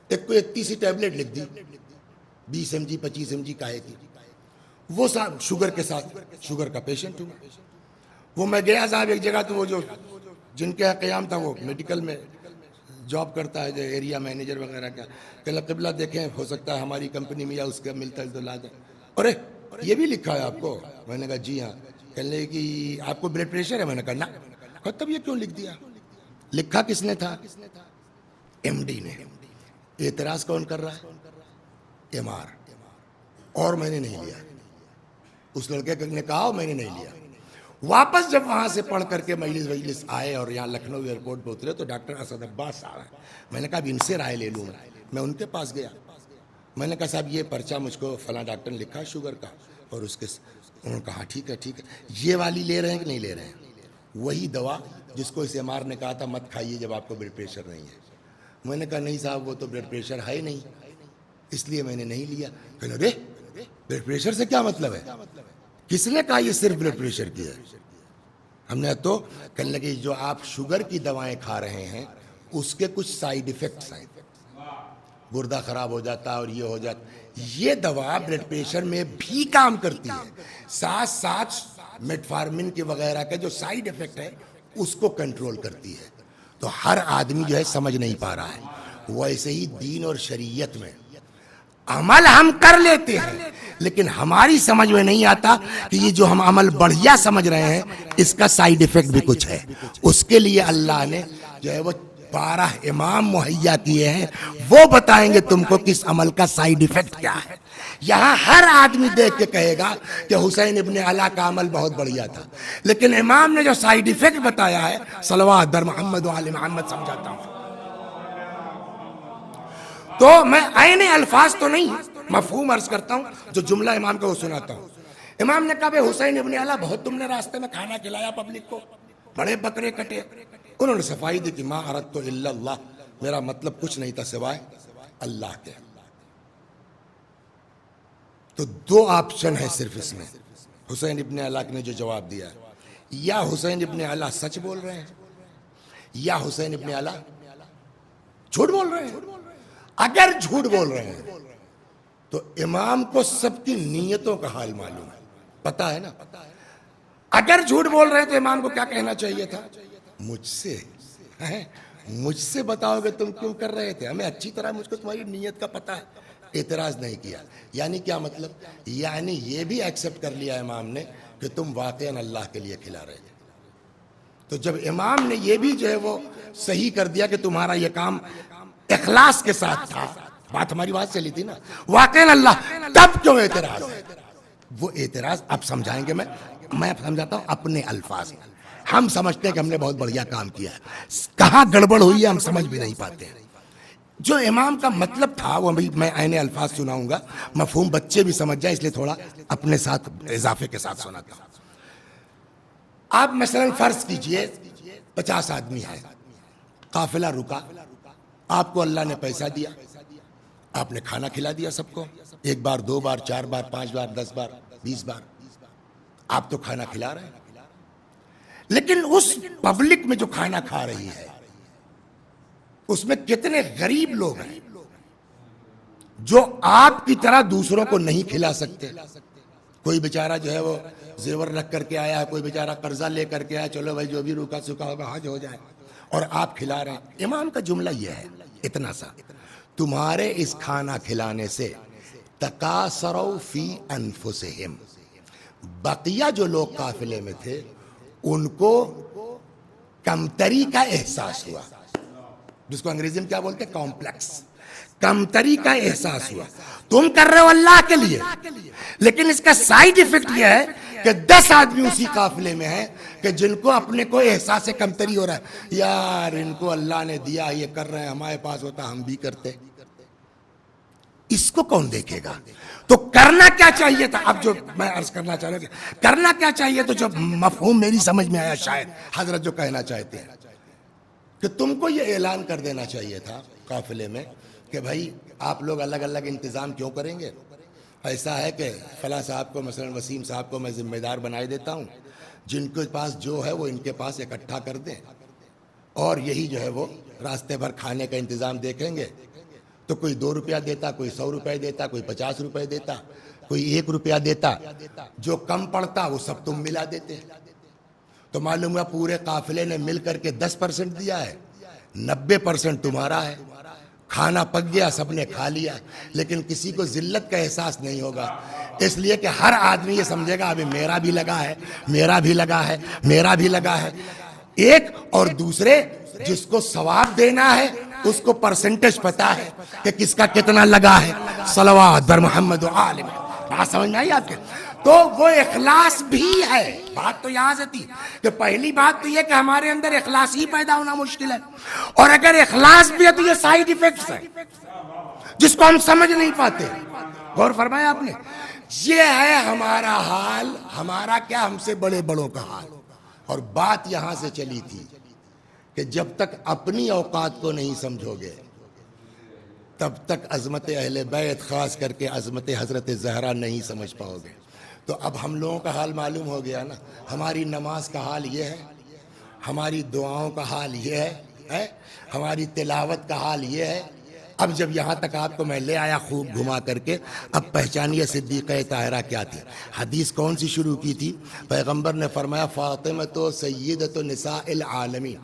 ایک کوئی اتنی سی ٹیبلٹ لکھ دی, 20 mg 25 mg کہے کی. وہ صاحب شوگر کے ساتھ, شوگر کا پیشنٹ ہوں, وہ میں گیا صاحب ایک جگہ, تو وہ جو جن کے قیام تھا وہ میڈیکل میں جاب کرتا ہے, جو ایریا مینیجر وغیرہ کا, کہ قبلہ دیکھیں ہو سکتا ہے ہماری کمپنی میں یا اس کا ملتا ہے تو لا دیں. ارے یہ بھی لکھا ہے آپ کو؟ میں نے کہا جی ہاں. کہنے لگے کہ آپ کو بلڈ پریشر ہے؟ میں نے کہا نا. تب یہ کیوں لکھ دیا؟ لکھا کس نے تھا؟ ایم ڈی نے. اعتراض کون کر رہا ہے؟ M R. اور میں نے نہیں لیا. اس لڑکے نے کہا میں نے نہیں لیا. واپس جب وہاں سے پڑھ کر کے مجلس آئے اور یہاں لکھنؤ ایئرپورٹ پہ اترے تو ڈاکٹر اسد عباس صاحب ہیں. میں نے کہا اب ان سے رائے لے لوں. میں ان کے پاس گیا, میں نے کہا صاحب یہ پرچہ مجھ کو فلاں ڈاکٹر نے لکھا ہے شوگر کا, اور اس کے انہوں نے کہا ٹھیک ہے ٹھیک ہے. یہ والی لے رہے ہیں کہ نہیں لے رہے ہیں؟ وہی دوا جس کو اس ایم آر نے کہا تھا مت کھائیے جب آپ کو بلڈ پریشر نہیں ہے. میں نے کہا نہیں صاحب وہ تو بلڈ پریشر ہے نہیں, اس لیے میں نے نہیں لیا. کہنے رے بلڈ پریشر سے کیا مطلب ہے؟ کس نے کہا یہ صرف بلڈ پریشر کی ہے؟ ہم نے تو کہنے لگے جو آپ شوگر کی دوائیں کھا رہے ہیں اس کے کچھ سائیڈ ایفیکٹس ہیں, گردہ خراب ہو جاتا اور یہ ہو جاتا. یہ دوا بلڈ پریشر میں بھی کام کرتی ہے, ساتھ ساتھ میٹفارمن کے وغیرہ کا جو سائیڈ ایفیکٹ ہے اس کو کنٹرول کرتی ہے. تو ہر آدمی جو ہے سمجھ نہیں پا رہا ہے. ویسے ہی دین اور شریعت میں عمل ہم کر لیتے ہیں, لیکن ہماری سمجھ میں نہیں آتا کہ یہ جو ہم عمل بڑھیا سمجھ رہے ہیں اس کا سائیڈ ایفیکٹ بھی کچھ ہے. اس کے لیے اللہ نے جو ہے وہ 12 امام مہیا کیے ہیں, وہ بتائیں گے تم کو کس عمل کا سائیڈ ایفیکٹ کیا ہے. یہاں ہر آدمی دیکھ کے کہے گا کہ حسین ابن علی کا عمل بہت بڑھیا تھا, لیکن امام نے جو سائیڈ ایفیکٹ بتایا ہے, صلوات بر محمد و آل محمد, سمجھاتا ہوں. تو میں عین الفاظ تو نہیں مفہوم عرض کرتا ہوں, جو جملہ امام کا وہ سناتا ہوں. امام نے کہا بھائی حسین ابن علی بہت تم نے راستے میں کھانا کھلایا پبلک کو, بڑے بکرے کٹے. انہوں نے صفائی دی کہ ما اردت الا اللہ, میرا مطلب کچھ نہیں تھا سوائے اللہ کے. تو دو آپشن ہے صرف اس میں. حسین ابن علی نے جو جواب دیا ہے، یا حسین ابن علی سچ بول رہے ہیں یا حسین ابن علی جھوٹ بول رہے ہیں. اگر جھوٹ بول رہے ہیں تو امام کو سب کی نیتوں کا حال معلوم ہے، پتا ہے نا. اگر جھوٹ بول رہے ہیں تو امام کو کیا کہنا چاہیے تھا؟ مجھ سے بتاؤ کہ تم کیوں کر رہے تھے، ہمیں اچھی طرح مجھ کو تمہاری نیت کا پتا ہے. اعتراض نہیں کیا. یعنی کیا مطلب؟ یعنی یہ بھی ایکسپٹ کر لیا امام نے کہ تم واقعاً اللہ کے لیے کھلا رہے تھے. تو جب امام نے یہ بھی جو ہے وہ صحیح کر دیا کہ تمہارا یہ کام اخلاص کے ساتھ تھا، بات ہماری بات چلی تھی نا، واقعاً اللہ، تب کیوں اعتراض ہے؟ وہ اعتراض اب سمجھائیں گے. میں سمجھاتا ہوں اپنے الفاظ. ہم سمجھتے ہیں کہ ہم نے بہت بڑھیا کام کیا ہے، کہاں گڑبڑ ہوئی ہے ہم سمجھ بھی نہیں پاتے ہیں. جو امام کا مطلب تھا وہ میں عین الفاظ سناؤں گا، مفہوم بچے بھی سمجھ جائیں، اس لیے تھوڑا اپنے ساتھ اضافے کے ساتھ سناتا ہوں. آپ مثلا فرض کیجئے 50 آدمی ہیں، قافلہ رکا، آپ کو اللہ نے پیسہ دیا، آپ نے کھانا کھلا دیا سب کو، 1 بار 2 بار 4 بار 5 بار 10 بار 20 بار آپ تو کھانا کھلا رہے ہیں. لیکن اس پبلک میں جو کھانا کھا رہی ہے اس میں کتنے غریب لوگ ہیں جو آپ کی طرح دوسروں کو نہیں کھلا سکتے. کوئی بیچارہ جو ہے وہ زیور رکھ کر کے آیا ہے، کوئی بیچارہ قرضہ لے کر کے آیا، چلو بھائی جو بھی روکا سکا ہوگا حج ہو جائے، اور آپ کھلا رہے ہیں. امام کا جملہ یہ ہے اتنا سا، تمہارے اس کھانا کھلانے سے تکاثروا فی انفسہم، بقیہ جو لوگ قافلے میں تھے ان کو کمتری کا احساس ہوا، جس کو انگریزی میں کیا بولتے ہیں، کمپلیکس، کمتری کا احساس ہوا. تم کر رہے ہو اللہ کے لیے، لیکن اس کا سائیڈ ایفیکٹ یہ ہے کہ 10 آدمی اسی قافلے میں ہیں کہ جن کو اپنے کو احساس کمتری ہو رہا ہے، یار ان کو اللہ نے دیا یہ کر رہے ہیں، ہمارے پاس ہوتا ہم بھی کرتے. اس کو کون دیکھے گا؟ تو کرنا کیا چاہیے تھا؟ اب جو میں عرض کرنا چاہ رہا ہوں کرنا کیا چاہیے، تو جو مفہوم میری سمجھ میں آیا شاید حضرت جو کہنا چاہتے ہیں کہ تم کو یہ اعلان کر دینا چاہیے تھا قافلے میں کہ بھائی آپ لوگ الگ الگ انتظام کیوں کریں گے. ایسا ہے کہ فلاں صاحب کو مثلا وسیم صاحب کو میں ذمہ دار بنائے دیتا ہوں، جن کے پاس جو ہے وہ ان کے پاس اکٹھا کر دیں، اور یہی جو ہے وہ راستے بھر کھانے کا انتظام دیکھیں گے. تو کوئی 2 روپیہ دیتا، کوئی 100 روپے دیتا، کوئی 50 روپے دیتا، کوئی 1 روپیہ دیتا، جو کم پڑتا وہ سب تم ملا دیتے. تو معلوم ہوا پورے قافلے نے مل کر کے 10% دیا ہے، 90% تمہارا ہے. کھانا پک گیا، سب نے کھا لیا، لیکن کسی کو ذلت کا احساس نہیں ہوگا، اس لیے کہ ہر آدمی یہ سمجھے گا ابھی میرا بھی لگا ہے، میرا بھی لگا ہے، میرا بھی لگا ہے. ایک اور دوسرے جس کو ثواب دینا ہے اس کو پرسنٹیج پتا ہے کہ کس کا کتنا لگا ہے. صلوات بر محمد و آل محمد. بات سمجھ میں آئی آپ کے؟ تو وہ اخلاص بھی ہے. بات تو یہاں سے تھی کہ پہلی بات تو یہ کہ ہمارے اندر اخلاص ہی پیدا ہونا مشکل ہے، اور اگر اخلاص بھی ہے تو یہ سائیڈ ایفیکٹس ہیں جس کو ہم سمجھ نہیں پاتے. غور فرمایا آپ نے؟ یہ ہے ہمارا حال، ہمارا کیا، ہم سے بڑے بڑوں کا حال. اور بات یہاں سے چلی تھی کہ جب تک اپنی اوقات کو نہیں سمجھو گے تب تک عظمت اہل بیت، خاص کر کے عظمت حضرت زہرا نہیں سمجھ پاؤ گے. تو اب ہم لوگوں کا حال معلوم ہو گیا نا. ہماری نماز کا حال یہ ہے، ہماری دعاؤں کا حال یہ ہے، ہماری تلاوت کا حال یہ ہے. اب جب یہاں تک آپ کو میں لے آیا خوب گھما کر کے، اب پہچانیے صدیقہ طاہرہ کیا تھی. حدیث کون سی شروع کی تھی؟ پیغمبر نے فرمایا فاطمہ تو سیدۃ نساء العالمین،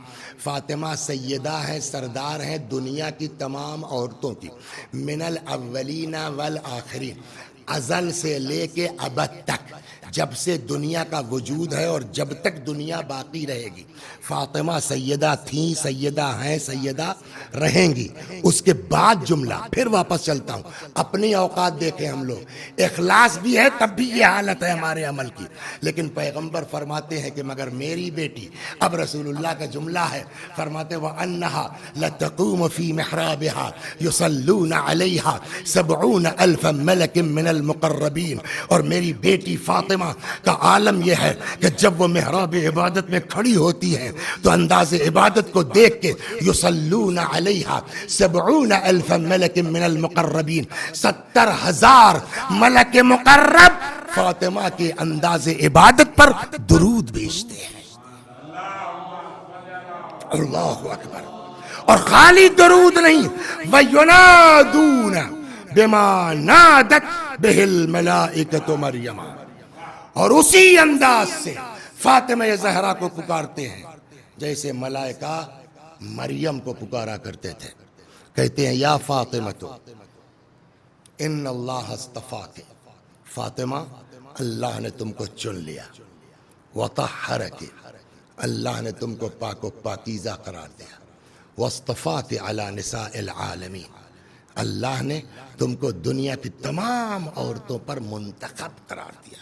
فاطمہ سیدہ ہیں، سردار ہیں دنیا کی تمام عورتوں کی، من الاولین والآخرین، ازل سے لے کے ابد تک، جب سے دنیا کا وجود ہے اور جب تک دنیا باقی رہے گی فاطمہ سیدہ تھیں، سیدہ ہیں، سیدہ رہیں گی. اس کے بعد جملہ پھر واپس چلتا ہوں. اپنی اوقات دیکھیں ہم لوگ، اخلاص بھی ہے تب بھی یہ حالت ہے ہمارے عمل کی، لیکن پیغمبر فرماتے ہیں کہ مگر میری بیٹی، اب رسول اللہ کا جملہ ہے، فرماتے وَأَنَّهَا لَتَقُومُ فِي مِحْرَابِهَا يُصَلُّونَ عَلَيْهَا 70,000 مَلَكٍ مِّنَ المقربین. اور میری بیٹی فاطمہ کا عالم یہ ہے کہ جب وہ محراب عبادت میں کھڑی ہوتی ہیں تو انداز عبادت کو دیکھ کے یصلون علیہا 70,000 ملک من المقربین، 70,000 ملک مقرب فاطمہ کے انداز عبادت پر درود بھیجتے ہیں. اللہ اکبر. اور خالی درود نہیں، وَيُنَادُونَ بِمَا نَادَتْ بِهِ الْمَلَائِكَةُ مَرْيَمَ. اور اسی انداز سے فاطمہ زہرا کو پکارتے ہیں جیسے ملائکہ مریم کو پکارا کرتے تھے. کہتے ہیں یا فاطمہ تو ان اللہ اصطفاک، فاطمہ اللہ نے تم کو چن لیا، وطہرک، اللہ نے تم کو پاک و پاکیزہ قرار دیا، واصطفاک علی نساء العالمین، اللہ نے تم کو دنیا کی تمام عورتوں پر منتخب قرار دیا.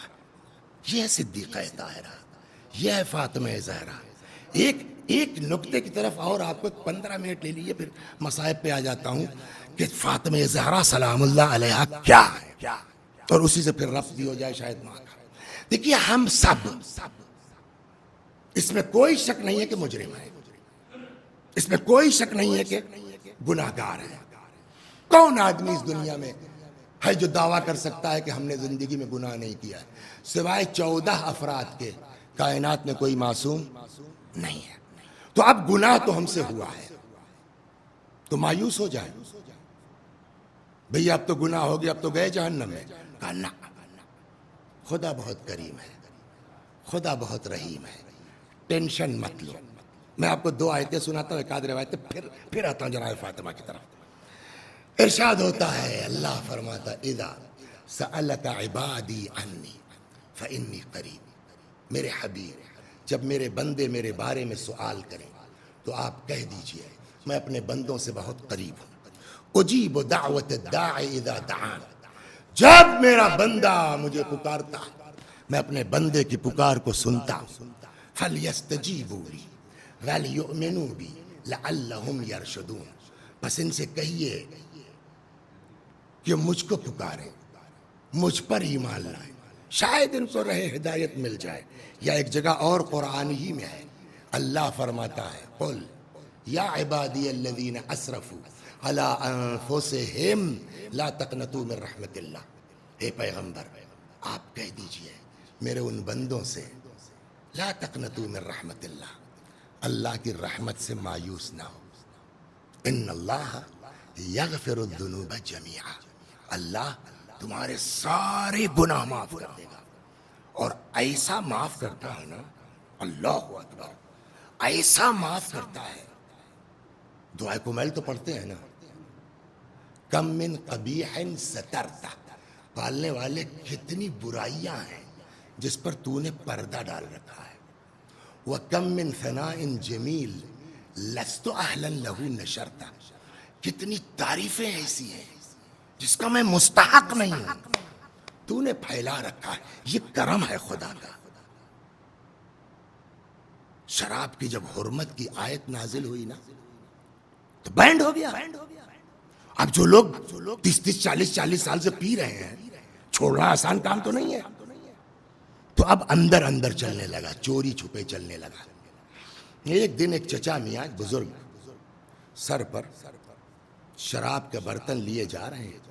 یہ صدیقہ طاہرہ، یہ ہے فاطمہ زہرا. ایک نقطے کی طرف اور آپ کو 15 منٹ لے لیے پھر مصائب پہ آ جاتا ہوں کہ فاطمہ زہرا سلام اللہ علیہا کیا ہے، اور اسی سے پھر ربط بھی ہو جائے شاید ماں کا. دیکھیے ہم سب، اس میں کوئی شک نہیں ہے کہ مجرم ہے، اس میں کوئی شک نہیں ہے کہ گناہ گار ہے. کون آدمی اس دنیا میں ہے جو دعویٰ کر سکتا ہے کہ ہم نے زندگی میں گناہ نہیں کیا ہے؟ سوائے 14 افراد کے کائنات میں کوئی معصوم نہیں ہے. تو اب گناہ تو ہم سے ہوا ہے تو مایوس ہو جائے بھئی اب تو گناہ ہو گیا، اب تو گئے جہنم میں. کہا نہ، خدا بہت کریم ہے، خدا بہت رحیم ہے، ٹینشن مت لو. میں آپ کو 2 آیتیں سناتا ہوں، ایک آدھ روایتیں پھر آتا ہوں جناب فاطمہ کی طرف. ارشاد ہوتا ہے، اللہ فرماتا اذا سألک عبادی عنی فإنی قریب. میرے حبیب جب میرے بندے میرے بارے میں سوال کریں تو آپ کہہ دیجئے میں اپنے بندوں سے بہت قریب ہوں. اجیب دعوت الداع اذا دعان، جب میرا بندہ مجھے پکارتا میں اپنے بندے کی پکار کو سنتا ہوں. فلیستجیبوا لی ولیؤمنوا بی لعلہم یرشدون، بس ان سے کہیے کہ مجھ کو پکاریں، مجھ پر ایمان لائیں، شاید ان کو راہ ہدایت مل جائے. یا ایک جگہ اور قرآن ہی میں ہے، اللہ فرماتا ہے قل یا عبادی الذین اسرفوا علی انفسہم لا تقنطوا من رحمت اللہ. اے پیغمبر آپ کہہ دیجئے میرے ان بندوں سے لا تقنطوا من رحمت اللہ، اللہ کی رحمت سے مایوس نہ ہو. ان اللہ یغفر الذنوب جمیعا، اللہ تمہارے سارے گناہ معاف کر دے گا. اور ایسا معاف کرتا ہے نا، اللہ اکبر، ایسا معاف کرتا ہے. دعائے کمیل تو پڑھتے ہیں نا، کم من قبیح سترتا، پالنے والے کتنی برائیاں ہیں جس پر تو نے پردہ ڈال رکھا ہے. وَكَم مِّن ثَنَاءٍ جَمِيلٍ لَسْتُ أَهْلًا لَهُ نَشَرْتَ، کتنی تعریفیں ایسی ہیں جس کا میں مستحق نہیں ہوں، تو نے پھیلا رکھا ہے. یہ کرم ہے خدا کا. شراب کی جب حرمت کی آیت نازل ہوئی نا تو بینڈ ہو گیا. اب جو لوگ 30 40 سال سے پی رہے ہیں، چھوڑنا آسان کام تو نہیں ہے. تو اب اندر چلنے لگا، چوری چھپے چلنے لگا. ایک دن ایک چچا میاں بزرگ سر پر شراب کے برتن لیے جا رہے ہیں،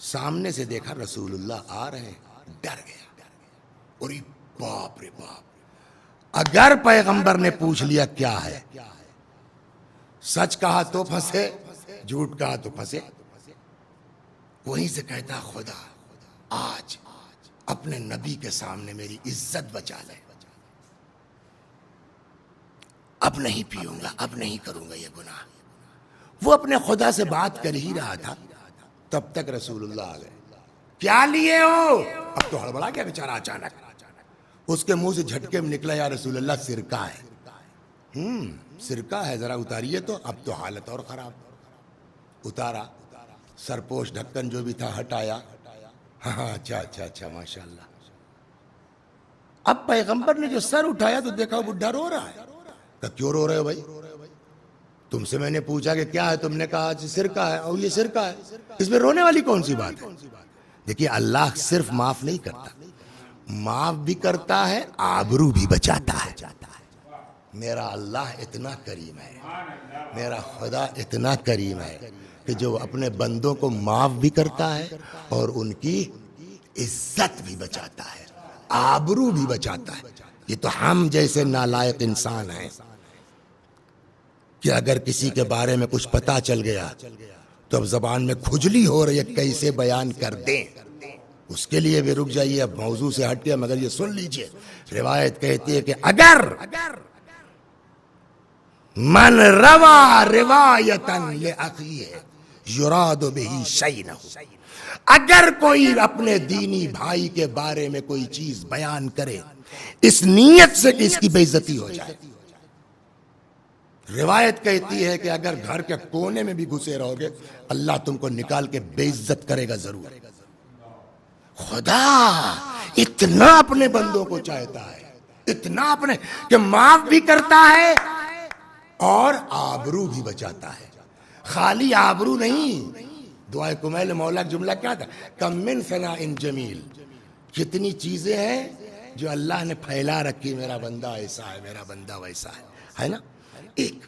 سامنے سے دیکھا رسول اللہ آ رہے ہیں، ڈر گیا. اور باپ رے باپ، اگر پیغمبر نے پوچھ لیا کیا ہے، سچ کہا تو پھنسے، جھوٹ کہا تو پھنسے. وہیں سے کہتا خدا آج اپنے نبی کے سامنے میری عزت بچا لے، اب نہیں پیوں گا، اب نہیں کروں گا یہ گناہ. وہ اپنے خدا سے بات کر ہی رہا تھا، تب تک رسول اللہ آ گئے. کیا لیے ہو؟ اب تو ہڑبڑا گیا بیچارہ اچانک. اس کے منہ سے جھٹکے میں نکلا یا رسول اللہ سرکہ ہے. سرکہ ہے، ذرا اتاریے تو. اب تو حالت اور خراب. اتارا، سرپوش ڈھکن جو بھی تھا ہٹایا. ہاں اچھا ماشاءاللہ. اب پیغمبر نے جو سر اٹھایا تو دیکھا وہ بڈھا رو رہا ہے. کہ کیوں رو رہے ہو بھائی؟ تم سے میں نے پوچھا کہ کیا ہے، تم نے کہا سرکہ ہے. اور یہ سرکہ ہے، اس میں رونے والی کون سی بات ہے؟ دیکھیے اللہ صرف معاف نہیں کرتا، معاف بھی کرتا ہے، آبرو بھی بچاتا ہے۔ میرا اللہ اتنا کریم ہے، میرا خدا اتنا کریم ہے کہ جو اپنے بندوں کو معاف بھی کرتا ہے اور ان کی عزت بھی بچاتا ہے، آبرو بھی بچاتا ہے۔ یہ تو ہم جیسے نالائق انسان ہیں کہ اگر کسی کے بارے میں کچھ پتا چل گیا تو اب زبان میں کھجلی ہو رہی ہے کیسے بیان کر دیں، اس کے لیے بھی رک جائیے، اب موضوع سے ہٹ کے مگر یہ سن لیجئے، روایت کہتی ہے کہ اگر من روا روایتاً لأخیہ یراد بہ شیئا، اگر کوئی اپنے دینی بھائی کے بارے میں کوئی چیز بیان کرے اس نیت سے کہ اس کی بے عزتی ہو جائے، روایت کہتی ہے کہ اگر گھر کے کونے میں بھی گھسے رہو گے اللہ تم کو نکال کے بے عزت کرے گا ضرور۔ خدا اتنا اپنے بندوں کو چاہتا ہے، اتنا اپنے کہ معاف بھی کرتا ہے اور آبرو بھی بچاتا ہے۔ خالی آبرو نہیں، دعائے کمیل مولا کا جملہ کیا تھا؟ کم من ثناء جمیل، کتنی چیزیں ہیں جو اللہ نے پھیلا رکھی، میرا بندہ ایسا ہے، میرا بندہ ویسا ہے نا۔ ایک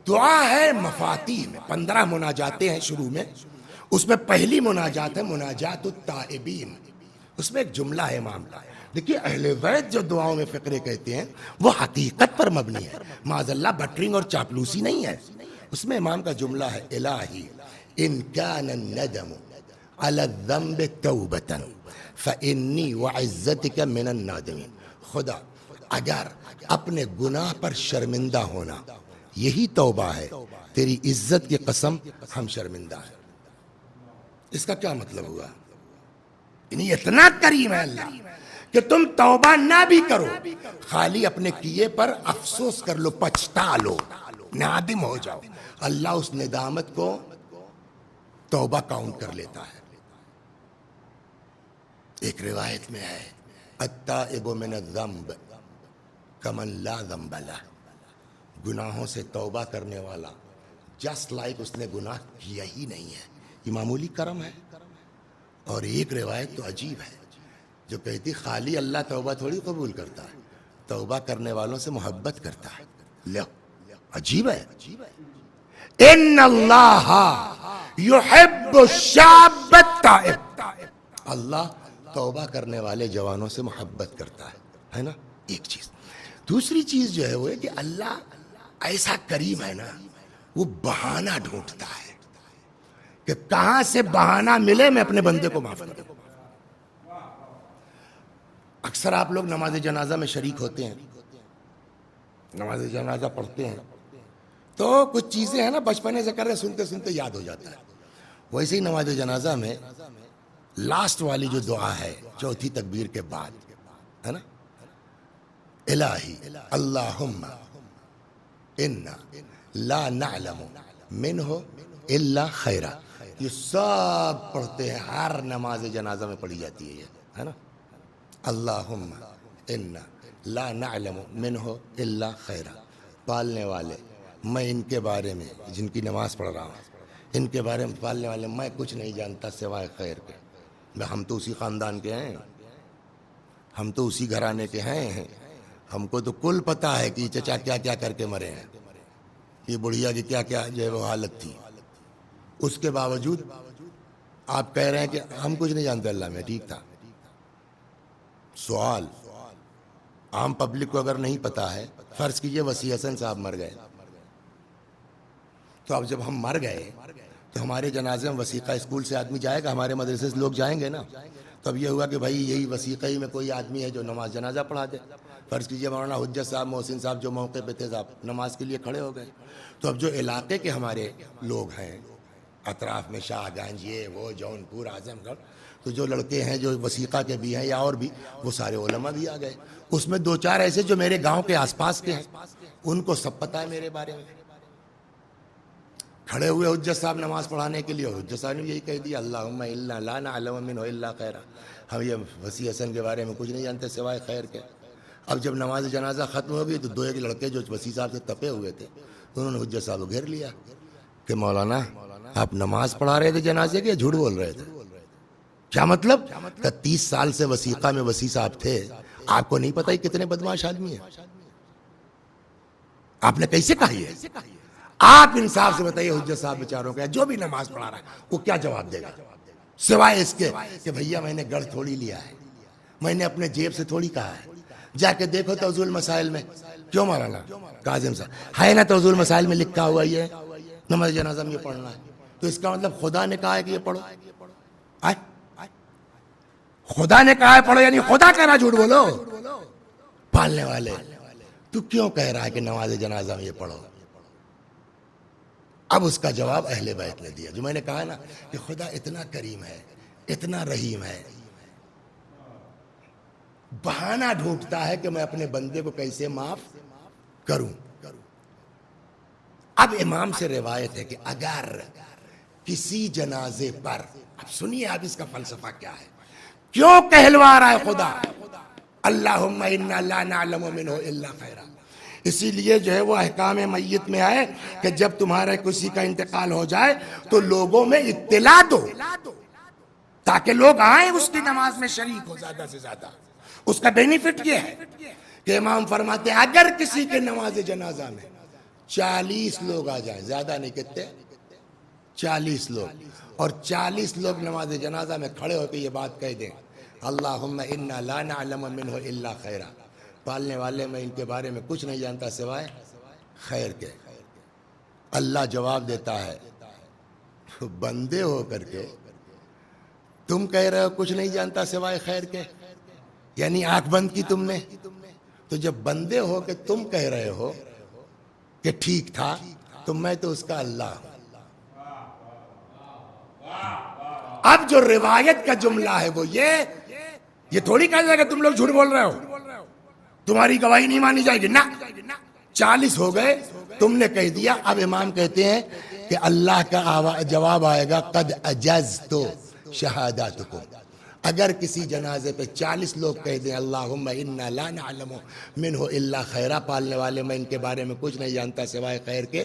دعا ہے مفاتیح میں، 15 مناجاتیں ہیں شروع میں، اس میں پہلی مناجات ہے مناجات التائبین، اس میں ایک جملہ ہے امام کا۔ دیکھیے اہل بیت جو دعاؤں میں فقرے کہتے ہیں وہ حقیقت پر مبنی ہے، معاذ اللہ بٹرنگ اور چاپلوسی نہیں ہے۔ اس میں امام کا جملہ ہے الہی ان کان الندم علی الذنب توبۃ فانی وعزتک من النادمین، خدا اگر اپنے گناہ پر شرمندہ ہونا یہی توبہ ہے، تیری عزت کی قسم ہم شرمندہ ہیں۔ اس کا کیا مطلب ہوا؟ یعنی اتنا کریم ہے اللہ کہ تم توبہ نہ بھی کرو، خالی اپنے کیے پر افسوس کر لو، پچھتا لو، نادم ہو جاؤ، اللہ اس ندامت کو توبہ کاؤنٹ کر لیتا ہے۔ ایک روایت میں ہے التائب من الذنب کمن لا ذنب لہ، گناہوں سے توبہ کرنے والا جسٹ لائک اس نے گناہ کیا ہی نہیں ہے، یہ معمولی کرم ہے۔ اور ایک روایت تو عجیب ہے جو کہتی خالی اللہ توبہ تھوڑی قبول کرتا ہے، توبہ کرنے والوں سے محبت کرتا ہے۔ لو عجیب ہے، ان اللہ یحب الشاب التائب، اللہ توبہ کرنے والے جوانوں سے محبت کرتا ہے نا۔ ایک چیز، دوسری چیز جو ہے وہ ہے کہ اللہ ایسا کریم ہے نا، وہ بہانہ ڈھونڈتا ہے کہ کہاں سے بہانہ ملے میں اپنے بندے کو معاف کر دوں۔ اکثر آپ لوگ نماز جنازہ میں شریک ہوتے ہیں، نماز جنازہ پڑھتے ہیں تو کچھ چیزیں ہیں نا بچپنے سے کر رہے سنتے سنتے یاد ہو جاتا ہے۔ ویسے ہی نماز جنازہ میں لاسٹ والی جو دعا ہے چوتھی تکبیر کے بعد ہے نا، الہی اللہم انا لا نعلم منہ الا خیرا، یہ سب پڑھتے ہیں، ہر نماز جنازہ میں پڑھی جاتی ہے نا۔ اللہم انا لا نعلم منہ الا خیرا، پالنے والے میں ان کے بارے میں، جن کی نماز پڑھ رہا ہوں ان کے بارے میں، پالنے والے میں کچھ نہیں جانتا سوائے خیر کے۔ ہم تو اسی خاندان کے ہیں، ہم تو اسی گھرانے کے ہیں، ہم کو تو کل پتہ ہے کہ یہ چچا کیا کیا کر کے مرے ہیں، یہ بڑھیا کی کیا کیا جو ہے وہ حالت تھی۔ اس کے باوجود آپ کہہ رہے ہیں کہ ہم کچھ نہیں جانتے اللہ میں، ٹھیک تھا۔ سوال عام پبلک کو اگر نہیں پتا ہے، فرض کیجئے وسیع حسن صاحب مر گئے، تو اب جب ہم مر گئے تو ہمارے جنازے میں وثیقہ اسکول سے آدمی جائے گا، ہمارے مدرسے سے لوگ جائیں گے نا، تب یہ ہوا کہ بھائی یہی وثیقہ ہی میں کوئی آدمی ہے جو نماز جنازہ پڑھا دے۔ فرض کیجئے مولانا حجت صاحب محسن صاحب جو موقع پہ تھے صاحب نماز کے لیے کھڑے ہو گئے، تو اب جو علاقے کے ہمارے لوگ ہیں اطراف میں، شاہ گنج یہ وہ جونپور اعظم گڑھ، تو جو لڑکے ہیں جو وثیقہ کے بھی ہیں یا اور بھی، وہ سارے علماء بھی آ گئے۔ اس میں دو چار ایسے جو میرے گاؤں کے آس پاس کے ہیں، ان کو سب پتہ ہے میرے بارے میں۔ کھڑے ہوئے حجت صاحب نماز پڑھانے کے لیے، اور حجت صاحب نے یہی کہہ دیا اللہم انا لا نعلم منہ الا خیرا، ہم یہ وسیع حسن کے بارے میں کچھ نہیں جانتے سوائے خیر کے۔ اب جب نماز جنازہ ختم ہو گئی تو دو ایک لڑکے جو وسیع صاحب سے تپے ہوئے تھے، انہوں نے حجت صاحب کو گھیر لیا کہ مولانا آپ نماز پڑھا رہے تھے جنازے کے، جھوٹ بول رہے تھے؟ کیا مطلب؟ کہ 30 سال سے وثیقہ میں وسیع صاحب تھے، آپ کو نہیں پتا ہی کتنے بدمعاش آدمی ہیں؟ آپ نے کیسے کہا یہ؟ آپ انصاف سے بتائیے حجت صاحب بیچاروں کا جو بھی نماز پڑھا رہا ہے وہ کیا جواب دے گا سوائے اس کے کہ بھیا میں نے گڑھ تھوڑی لیا ہے، میں نے اپنے جیب سے تھوڑی کہا ہے۔ جا کے دیکھو توضیح المسائل میں، کیوں مولانا کاظم صاحب ہے نا توضیح المسائل میں لکھا ہوا یہ نماز جنازہ میں یہ پڑھنا ہے، تو اس کا مطلب خدا نے کہا ہے کہ یہ پڑھو؟ خدا نے کہا ہے پڑھو، یعنی خدا کہہ رہا جھوٹ بولو؟ پالنے والے تو کیوں کہہ رہا ہے کہ نماز جنازہ میں یہ پڑھو؟ اب اس کا جواب اہل بیت نے دیا، جو میں نے کہا نا کہ خدا اتنا کریم ہے، اتنا رحیم ہے، بہانہ ڈھونڈتا ہے کہ میں اپنے بندے کو کیسے معاف کروں۔ اب امام سے روایت ہے کہ اگر کسی جنازے پر، اب سنیے آپ اس کا فلسفہ کیا ہے، کیوں کہلوا رہا ہے خدا اللہم انا لا نعلم منہ الا خیرا؟ اسی لیے جو ہے وہ احکام میت میں آئے کہ جب تمہارے کسی کا انتقال ہو جائے تو لوگوں میں اطلاع دو تاکہ لوگ آئیں اس کی نماز میں شریک ہو زیادہ سے زیادہ۔ اس کا بینیفٹ یہ ہے کہ امام فرماتے ہیں اگر کسی کے نماز جنازہ میں 40 لوگ آ جائیں، زیادہ نہیں، کتنے؟ 40 لوگ، اور 40 لوگ نماز جنازہ میں کھڑے ہو کے یہ بات کہہ دیں اللہم انا لا نعلم منہ الا خیرا، پالنے والے میں ان کے بارے میں کچھ نہیں جانتا سوائے خیر کے، اللہ جواب دیتا ہے بندے ہو کر کے تم کہہ رہے ہو کچھ نہیں جانتا سوائے خیر کے، یعنی آنکھ بند کی تم نے؟ تو جب بندے ہو کہ تم کہہ رہے ہو کہ ٹھیک تھا تو میں تو اس کا اللہ ہوں۔ اب جو روایت کا جملہ ہے وہ یہ تھوڑی کہا جائے گا تم لوگ جھوٹ بول رہے ہو، تمہاری گواہی نہیں مانی جائے گی، نہ 40 ہو گئے تم نے کہہ دیا۔ اب امام کہتے ہیں کہ اللہ کا جواب آئے گا قد اجزت شہاداتکم، اگر کسی جنازے پہ 40 لوگ کہہ دیں اللہم انا لا نعلم منہ الا خیرا، پالنے والے میں ان کے بارے میں کچھ نہیں جانتا سوائے خیر کے،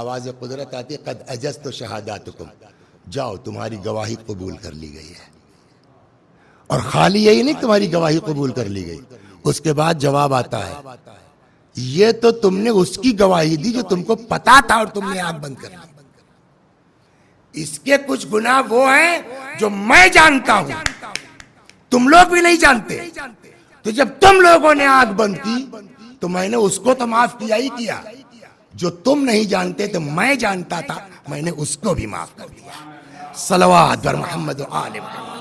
آواز قدرت آتی ہے قد اجزت شہاداتکم، جاؤ تمہاری گواہی قبول کر لی گئی ہے۔ اور خالی یہی نہیں تمہاری گواہی قبول کر لی گئی، اس کے بعد جواب آتا ہے یہ تو تم نے اس کی گواہی دی جو تم کو پتا تھا اور تم نے آنکھ بند کر لی، اس کے کچھ گناہ وہ ہیں جو میں جانتا ہوں تم لوگ بھی نہیں جانتے، تو جب تم لوگوں نے آنکھ بند کی تو میں نے اس کو تو معاف کیا ہی کیا، جو تم نہیں جانتے تو میں جانتا تھا میں نے اس کو بھی معاف کر دیا۔ صلوات بر محمد و آل محمد۔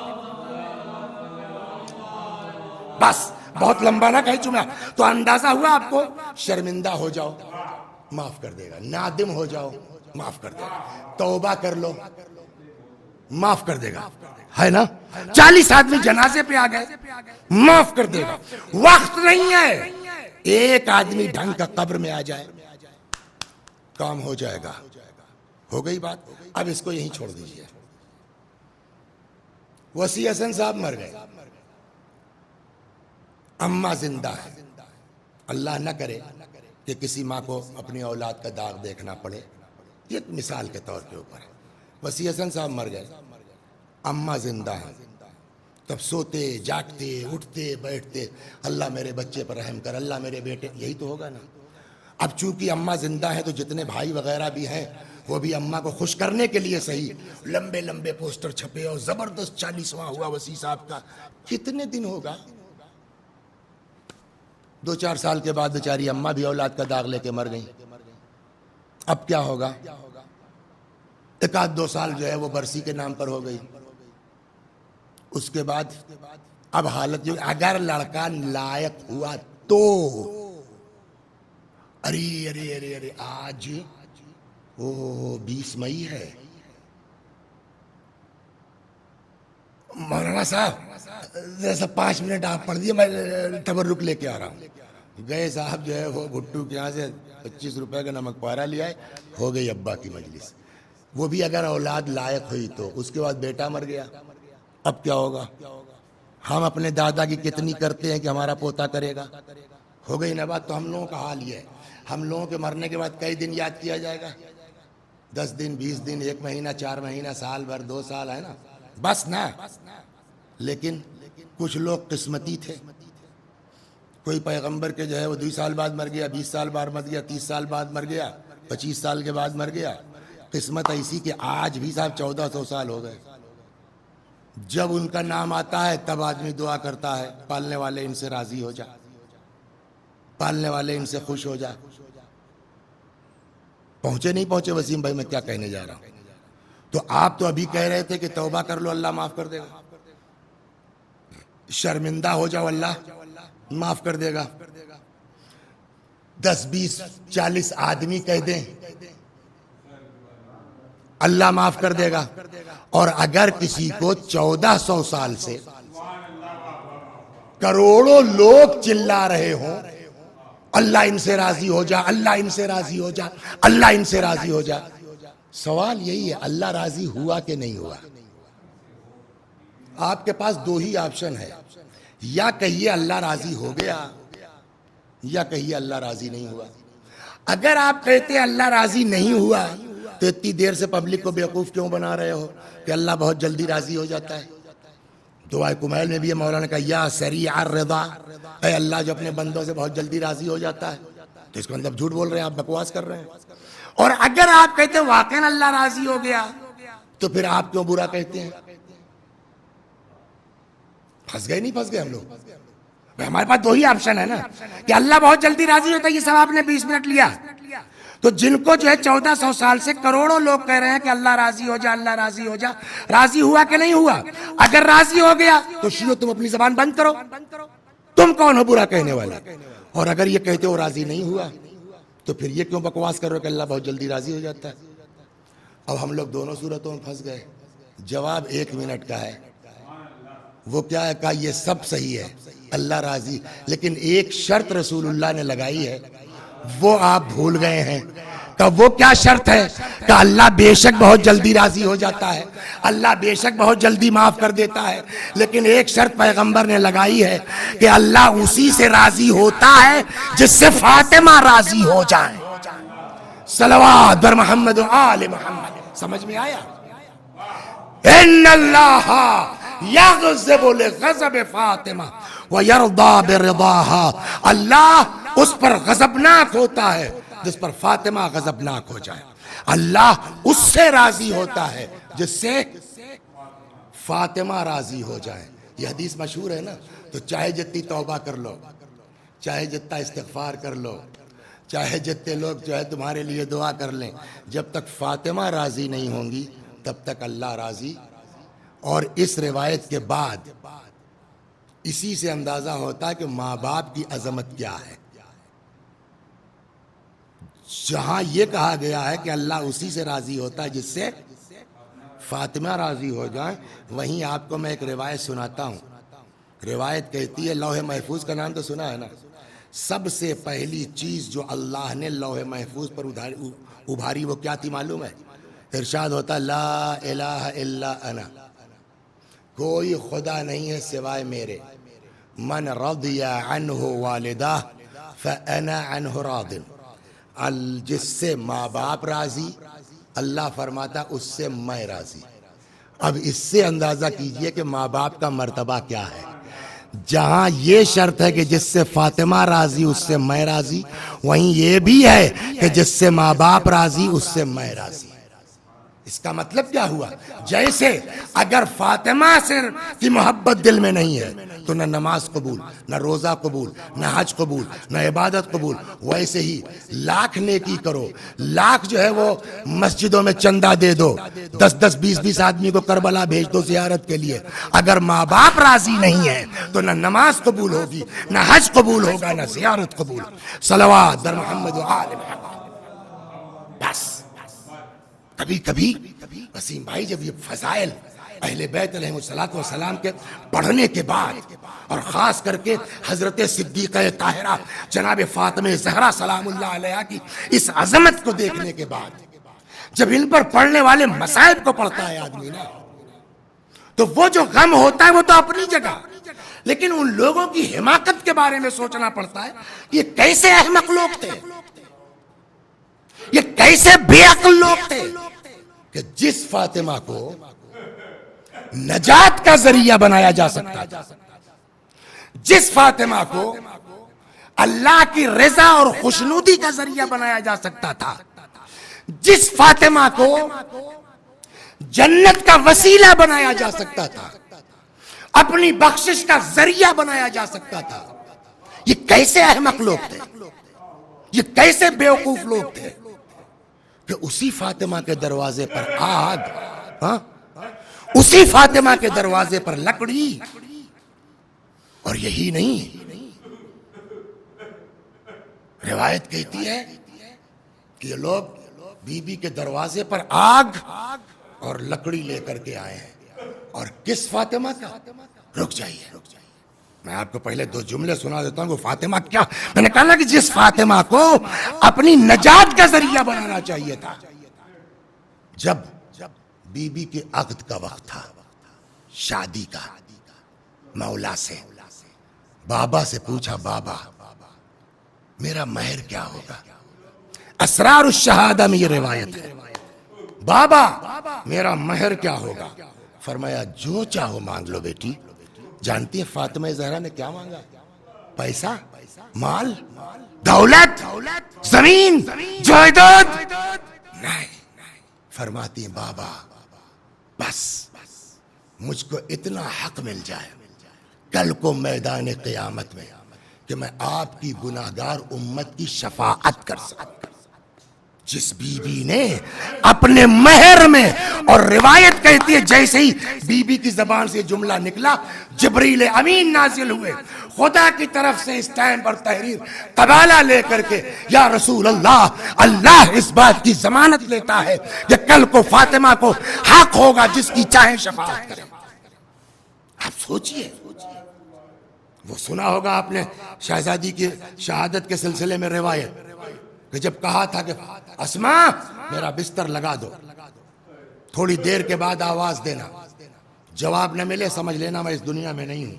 بس بہت لمبا نہ کہہ چکا تو اندازہ ہوا آپ کو، شرمندہ ہو جاؤ معاف کر دے گا، نادم ہو جاؤ معاف کر دے گا، توبہ کر لو معاف کر دے گا، ہے نا؟ 40 آدمی جنازے پہ آ گئے معاف کر دے گا، وقت نہیں ہے، ایک آدمی ڈھنگ کا قبر میں آ جائے کام ہو جائے گا۔ ہو گئی بات، اب اس کو یہیں چھوڑ دیجئے۔ وسیع حسن صاحب مر گئے، اماں زندہ ہے، اللہ نہ کرے کہ کسی ماں کو اپنی اولاد کا داغ دیکھنا پڑے، یہ مثال کے طور کے اوپر ہے۔ وسیع حسن صاحب مر گئے، اماں زندہ ہیں، تب سوتے جاگتے اٹھتے بیٹھتے اللہ میرے بچے پر رحم کر، اللہ میرے بیٹے، یہی تو ہوگا نا۔ اب چونکہ اماں زندہ ہیں تو جتنے بھائی وغیرہ بھی ہیں وہ بھی اماں کو خوش کرنے کے لیے صحیح لمبے لمبے پوسٹر چھپے اور زبردست 40واں ہوا وسیع صاحب کا، کتنے دن ہوگا؟ 2-4 سال کے بعد بیچاری اماں بھی اولاد کا داغ لے کے مر گئیں۔ اب کیا ہوگا؟ 1-2 سال جو ہے وہ برسی کے نام پر ہو گئی، اس کے بعد اب حالت جو اگر لڑکا لائق ہوا تو ارے ارے ارے ارے آج 20 مئی ہے، مولانا صاحب ذرا 5 منٹ آپ پڑھ دیے، میں تبرک لے کے آ رہا ہوں۔ گئے صاحب جو ہے وہ بھٹو کے یہاں سے 25 روپے کا نمک پارا لیا ہے، ہو گئی ابا کی مجلس، وہ بھی اگر اولاد لائق ہوئی تو۔ اس کے بعد بیٹا مر گیا، اب کیا ہوگا؟ ہم اپنے دادا کی کتنی کرتے ہیں کہ ہمارا پوتا کرے گا، ہو گئی نا بات۔ تو ہم لوگوں کا حال یہ ہے، ہم لوگوں کے مرنے کے بعد کئی دن یاد کیا جائے گا، 10 دن 20 دن 1 مہینہ 4 مہینہ سال بھر 2 سال ہے نا بس نا. لیکن کچھ لوگ قسمتی تھے. کوئی پیغمبر کے جو ہے وہ 2 سال بعد مر گیا, 20 سال بعد مر گیا, 30 سال بعد مر گیا, 25 سال کے بعد مر گیا. قسمت ایسی کہ آج بھی صاحب 1400 سال ہو گئے. جب ان کا نام آتا ہے تب آدمی دعا کرتا ہے پالنے والے ان سے راضی ہو جا, پالنے والے ان سے خوش ہو جا. پہنچے نہیں پہنچے وسیم بھائی, میں کیا کہنے جا رہا ہوں. تو آپ تو ابھی کہہ رہے تھے کہ توبہ کر لو اللہ معاف کر دے گا, شرمندہ ہو جاؤ اللہ معاف کر دے گا. 10 20 40 آدمی کہہ دیں اللہ معاف کر دے گا. اور اگر کسی کو 1400 سال سے کروڑوں لوگ چلا رہے ہوں اللہ ان سے راضی ہو جا, اللہ ان سے راضی ہو جا, اللہ ان سے راضی ہو جا, سوال یہی ہے اللہ راضی ہوا کہ نہیں ہوا؟ آپ کے پاس 2 ہی آپشن ہے, یا کہیے اللہ راضی ہو گیا یا کہیے اللہ راضی نہیں ہوا. اگر آپ کہتے اللہ راضی نہیں ہوا تو اتنی دیر سے پبلک کو بیوقوف کیوں بنا رہے ہو کہ اللہ بہت جلدی راضی ہو جاتا ہے؟ دعائے کمیل میں بھی یہ مولانا کہا یا سریع الرضا, اے اللہ جو اپنے بندوں سے بہت جلدی راضی ہو جاتا ہے. تو اس کا مطلب جھوٹ بول رہے ہیں آپ, بکواس کر رہے ہیں. اور اگر آپ کہتے ہیں واقعا اللہ راضی ہو گیا تو پھر آپ کیوں برا کہتے ہیں؟ پھنس گئے نہیں پھنس گئے ہم لوگ؟ ہمارے پاس 2 ہی آپشن ہے نا کہ اللہ بہت جلدی راضی ہوتا ہے, یہ سب آپ نے 20 منٹ لیا. تو جن کو جو ہے 1400 سال سے کروڑوں لوگ کہہ رہے ہیں کہ اللہ راضی ہو جا, اللہ راضی ہو جا, راضی ہوا کہ نہیں ہوا؟ اگر راضی ہو گیا تو شیعو تم اپنی زبان بند کرو, تم کون ہو برا کہنے والے؟ اور اگر یہ کہتے ہو راضی نہیں ہوا تو پھر یہ کیوں بکواس کر رہے ہو کہ اللہ بہت جلدی راضی ہو جاتا ہے؟ اب ہم لوگ دونوں صورتوں میں پھنس گئے. جواب 1 منٹ کا ہے. وہ کیا ہے؟ کہا یہ سب صحیح ہے اللہ راضی, لیکن ایک شرط رسول اللہ نے لگائی ہے وہ آپ بھول گئے ہیں. کہ وہ کیا شرط ہے؟ کہ اللہ بے شک بہت جلدی راضی ہو جاتا ہے, اللہ بے شک بہت جلدی معاف کر دیتا ہے, لیکن ایک شرط پیغمبر نے لگائی ہے کہ اللہ اسی سے راضی ہوتا ہے جس سے فاطمہ راضی ہو جائے. صلوات بر محمد و آل محمد. سمجھ میں آیا؟ ان اللہ یغضب لغضب فاطمہ ویرضی برضاها. اللہ اس پر غضبناک ہوتا ہے جس پر فاطمہ غضبناک ہو جائے. اللہ اس سے راضی ہوتا ہے جس سے فاطمہ راضی ہو جائے. یہ حدیث مشہور ہے نا. تو چاہے جتنی توبہ کر لو, چاہے جتنا استغفار کر لو, چاہے جتنے لوگ جو ہے تمہارے لیے دعا کر لیں, جب تک فاطمہ راضی نہیں ہوں گی تب تک اللہ راضی. اور اس روایت کے بعد اسی سے اندازہ ہوتا ہے کہ ماں باپ کی عظمت کیا ہے. جہاں یہ کہا گیا ہے کہ اللہ اسی سے راضی ہوتا ہے جس سے فاطمہ راضی ہو جائیں, وہیں آپ کو میں ایک روایت سناتا ہوں. روایت کہتی ہے, لوح محفوظ کا نام تو سنا ہے نا. سب سے پہلی چیز جو اللہ نے لوح محفوظ پر ابھاری وہ کیا تھی معلوم ہے؟ ارشاد ہوتا لا الہ الا انا, کوئی خدا نہیں ہے سوائے میرے. من رضی عنہ والدہ فانا عنہ راض. جس سے ماں باپ راضی اللہ فرماتا اس سے میں راضی. اب اس سے اندازہ کیجئے کہ ماں باپ کا مرتبہ کیا ہے. جہاں یہ شرط ہے کہ جس سے فاطمہ راضی اس سے میں راضی, وہیں یہ بھی ہے کہ جس سے ماں باپ راضی اس سے میں راضی. اس کا مطلب کیا ہوا؟ جیسے اگر فاطمہ سے کی محبت دل میں نہیں ہے تو نہ نماز قبول, نہ روزہ قبول, نہ حج قبول, نہ عبادت قبول. ویسے ہی لاکھ نیکی کرو, لاکھ جو ہے وہ مسجدوں میں چندہ دے دو, 10 20 آدمی کو کربلا بھیج دو زیارت کے لیے, اگر ماں باپ راضی نہیں ہے تو نہ نماز قبول ہوگی, نہ حج قبول ہوگا, نہ زیارت قبول. صلوات در محمد و آل محمد. بس کبھی کبھی وسیم بھائی جب یہ فضائل اہل بیت علیہ السلام کے پڑھنے کے بعد, اور خاص کر کے حضرت صدیقہ طاہرہ جناب فاطمہ زہرا سلام اللہ علیہا کی اس عظمت کو دیکھنے کے بعد, جب ان پر پڑھنے والے مصائب کو پڑھتا ہے آدمی نا, تو وہ جو غم ہوتا ہے وہ تو اپنی جگہ, لیکن ان لوگوں کی حماقت کے بارے میں سوچنا پڑتا ہے. یہ کیسے احمق لوگ تھے, یہ کیسے بے عقل لوگ تھے کہ جس فاطمہ کو نجات کا ذریعہ بنایا جا سکتا تھا، جس فاطمہ کو اللہ کی رضا اور خوشنودی کا ذریعہ بنایا جا سکتا تھا، جس فاطمہ کو جنت کا وسیلہ بنایا جا سکتا تھا، اپنی بخشش کا ذریعہ بنایا جا سکتا تھا، یہ کیسے احمق لوگ تھے، یہ کیسے بیوقوف لوگ تھے کہ اسی فاطمہ کے دروازے پر آگ، اسی فاطمہ کے دروازے پر لکڑی، اور یہی نہیں، روایت کہتی ہے کہ یہ لوگ بی بی کے دروازے پر آگ اور لکڑی لے کر کے آئے ہیں، اور کس فاطمہ کا؟ رک جائیے، میں آپ کو پہلے 2 جملے سنا دیتا ہوں وہ فاطمہ کیا، میں نے کہا نا کہ جس فاطمہ کو اپنی نجات کا ذریعہ بنانا چاہیے تھا، جب بی بی کے عقد کا وقت تھا، شادی کا، مولا سے، بابا سے پوچھا، بابا میرا مہر کیا ہوگا؟ اسرار الشہادہ میں یہ روایت ہے، بابا میرا مہر کیا ہوگا؟ فرمایا جو چاہو مانگ لو بیٹی۔ جانتی ہیں فاطمہ زہرا نے کیا مانگا؟ پیسہ، مال، دولت، زمین، جائیداد نہیں، فرماتی ہیں بابا بس مجھ کو اتنا حق مل جائے کل کو میدان قیامت میں کہ میں آپ کی گناہگار امت کی شفاعت کر سکوں۔ جس بی بی نے اپنے مہر میں، اور روایت کہتی ہے جیسے ہی بی بی کی زبان سے جملہ نکلا، جبریل امین نازل ہوئے خدا کی طرف سے اس ٹائم پر تحریر قبالہ لے کر کے، یا رسول اللہ، اللہ اس بات کی ضمانت لیتا ہے کہ کل کو فاطمہ کو حق ہوگا جس کی چاہے شفاعت کرے۔ آپ سوچئے، وہ سنا ہوگا آپ نے شہزادی کی شہادت کے سلسلے میں روایت کہ جب کہا تھا کہ اسماء میرا بستر لگا دو، تھوڑی دیر کے بعد آواز دینا، جواب نہ ملے سمجھ لینا میں اس دنیا میں نہیں ہوں۔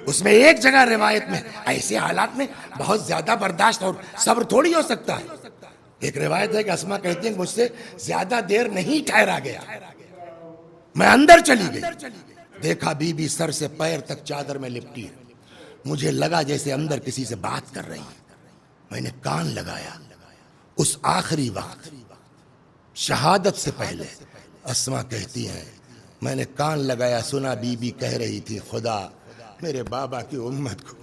اس میں ایک جگہ روایت میں ایسے حالات میں بہت زیادہ برداشت اور صبر تھوڑی ہو سکتا ہے۔ ایک روایت ہے کہ اسماء کہتی ہیں کہ مجھ سے زیادہ دیر نہیں ٹھہرا گیا، میں اندر چلی گئی، دیکھا بی بی سر سے پیر تک چادر میں لپٹی ہے، مجھے لگا جیسے اندر کسی سے بات کر رہی ہے، میں نے کان لگایا، اس آخری وقت شہادت سے پہلے اسماء کہتی ہیں میں نے کان لگایا، سنا بی بی کہہ رہی تھی خدا میرے بابا کی امت کو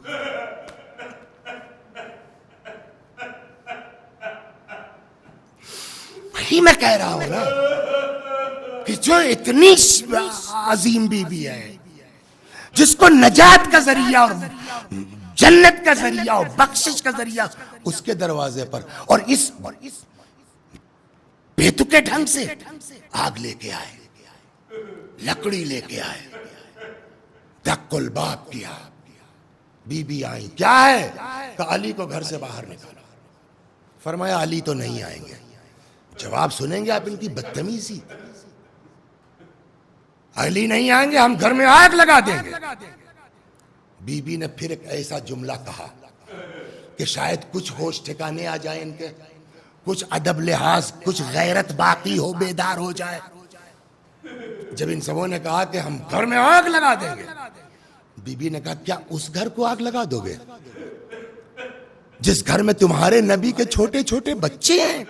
وہی میں کہہ رہا ہوں نا کہ جو اتنی عظیم بی بی ہے، جس کو نجات کا ذریعہ اور جنت کا ذریعہ اور بخشش کا ذریعہ اس کے دروازے پر، اور اس بیتکے ڈھنگ سے آگ لے کے آئے، لکڑی لے کے آئے، دق الباب کیا، بی بی آئی، کیا ہے کہ علی کو گھر سے باہر نکالا۔ فرمایا علی تو نہیں آئیں گے، جواب سنیں گے آپ ان کی بدتمیزی، علی نہیں آئیں گے، ہم گھر میں آگ لگا دیں گے۔ بی بی نے پھر ایک ایسا جملہ کہا کہ شاید کچھ ہوش ٹھکانے آ جائیں ان کے، کچھ ادب لحاظ، کچھ غیرت باقی ہو، بیدار ہو جائے۔ جب ان سبوں نے کہا کہ ہم گھر میں آگ لگا دیں گے، بی بی نے کہا کیا اس گھر کو آگ لگا دو گے جس گھر میں تمہارے نبی کے چھوٹے چھوٹے بچے ہیں؟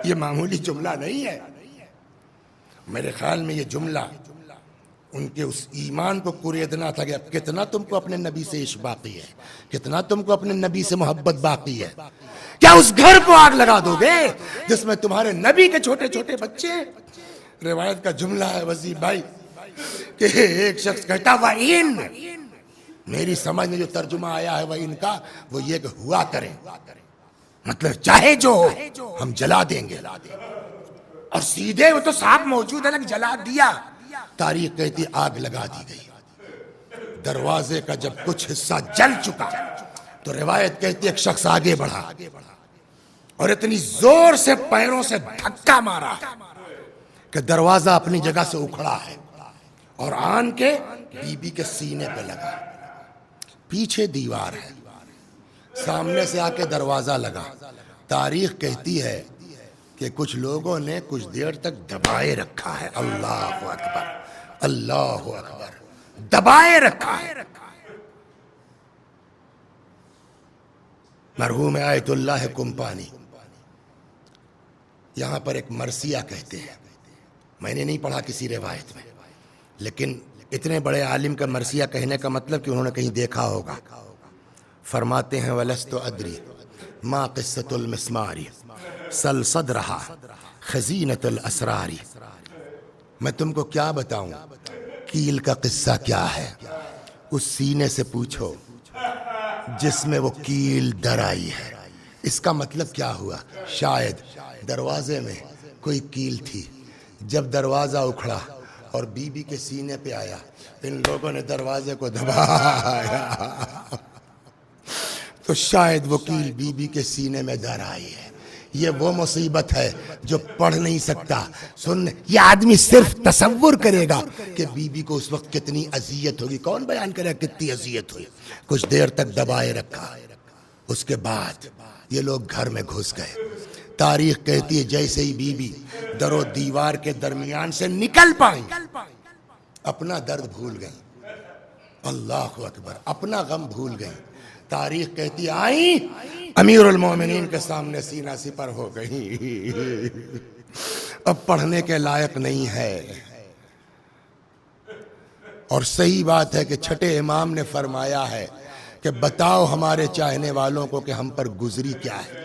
یہ معمولی جملہ نہیں ہے۔ میرے خیال میں یہ جملہ ان کے اس ایمان کو کوریدنا تھا کہ اب کتنا تم کو اپنے نبی سے عشق باقی ہے، کتنا تم کو اپنے نبی سے محبت باقی ہے، کیا اس گھر کو آگ لگا دو گے جس میں تمہارے نبی کے چھوٹے چھوٹے بچے ہیں؟ روایت کا جملہ ہے وزیر بھائی کہ ایک شخص کہتا وَإِن، میری سمجھ میں جو ترجمہ آیا ہے وَإِن کا وہ یہ کہ ہوا کریں، مطلب چاہے جو ہو ہم جلا دیں گے، اور سیدھے وہ تو صاحب موجود ہے نا کہ جلا دیا۔ تاریخ کہتی آگ لگا دی گئی، دروازے کا جب کچھ حصہ جل چکا تو روایت کہتی ایک شخص آگے بڑھا اور اتنی زور سے پیروں سے دھکا مارا کہ دروازہ اپنی جگہ سے اکھڑا ہے اور آن کے بی بی کے سینے پہ لگا۔ پیچھے دیوار ہے، سامنے سے آ کے دروازہ لگا۔ تاریخ کہتی ہے کہ کچھ لوگوں نے کچھ دیر تک دبائے رکھا ہے. اللہ اکبر، اللہ اکبر، دبائے رکھا ہے. مرحوم آیت اللہ کمپانی یہاں پر ایک مرثیہ کہتے ہیں. میں نے نہیں پڑھا کسی روایت میں، لیکن اتنے بڑے عالم کا مرثیہ کہنے کا مطلب کہ انہوں نے کہیں دیکھا ہوگا. فرماتے ہیں وَلَسْتُ أَدْرِي مَا قِصَّةُ الْمِسْمَارِ سَلْ صَدْرَهَا خَزِينَةُ الْأَسْرَارِ. میں تم کو کیا بتاؤں کیل کا قصہ کیا ہے، اس سینے سے پوچھو جس میں وہ کیل در آئی ہے. اس کا مطلب کیا ہوا؟ شاید دروازے میں کوئی کیل تھی، جب دروازہ اکھڑا اور بی بی کے سینے پہ آیا، ان لوگوں نے دروازے کو دبایا تو شاید وہ کیل بی بی کے سینے میں در آئی ہے. یہ وہ مصیبت ہے جو پڑھ نہیں سکتا. سن، یہ آدمی صرف تصور کرے گا کہ بی بی کو اس وقت کتنی اذیت ہوگی. کون بیان کرے گا کتنی اذیت ہوئی؟ کچھ دیر تک دبائے رکھا. اس کے بعد یہ لوگ گھر میں گھس گئے. تاریخ کہتی ہے جیسے ہی بی بی در و دیوار کے درمیان سے نکل پائیں اپنا درد بھول گئیں. اللہ اکبر، اپنا غم بھول گئیں. تاریخ کہتی آئیں امیر المومنین کے سامنے سینہ سپر ہو گئی. اب پڑھنے کے لائق نہیں ہے. اور صحیح بات ہے کہ چھٹے امام نے فرمایا ہے کہ بتاؤ ہمارے چاہنے والوں کو کہ ہم پر گزری کیا ہے،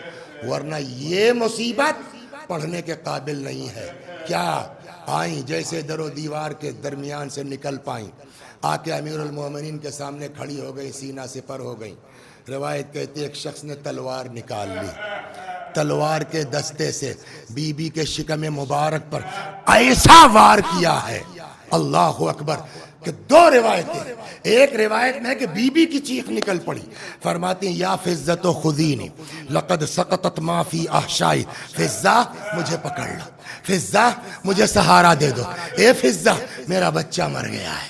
ورنہ یہ مصیبت پڑھنے کے قابل نہیں ہے. کیا آئیں جیسے در و دیوار کے درمیان سے نکل پائیں، آ کے امیر المومنین کے سامنے کھڑی ہو گئی، سینہ سپر ہو گئی. روایت کہتی ہے ایک شخص نے تلوار نکال لی، تلوار کے دستے سے بی بی کے شکم مبارک پر ایسا وار کیا ہے. اللہ اکبر کہ دو روایتیں. ایک روایت میں کہ بی بی کی چیخ نکل پڑی. فرماتی ہیں یا فضت خذینی لقد سقطت ما فی احشائی. فضہ مجھے پکڑ لو، فضہ مجھے سہارا دے دو، اے فضہ میرا بچہ مر گیا ہے.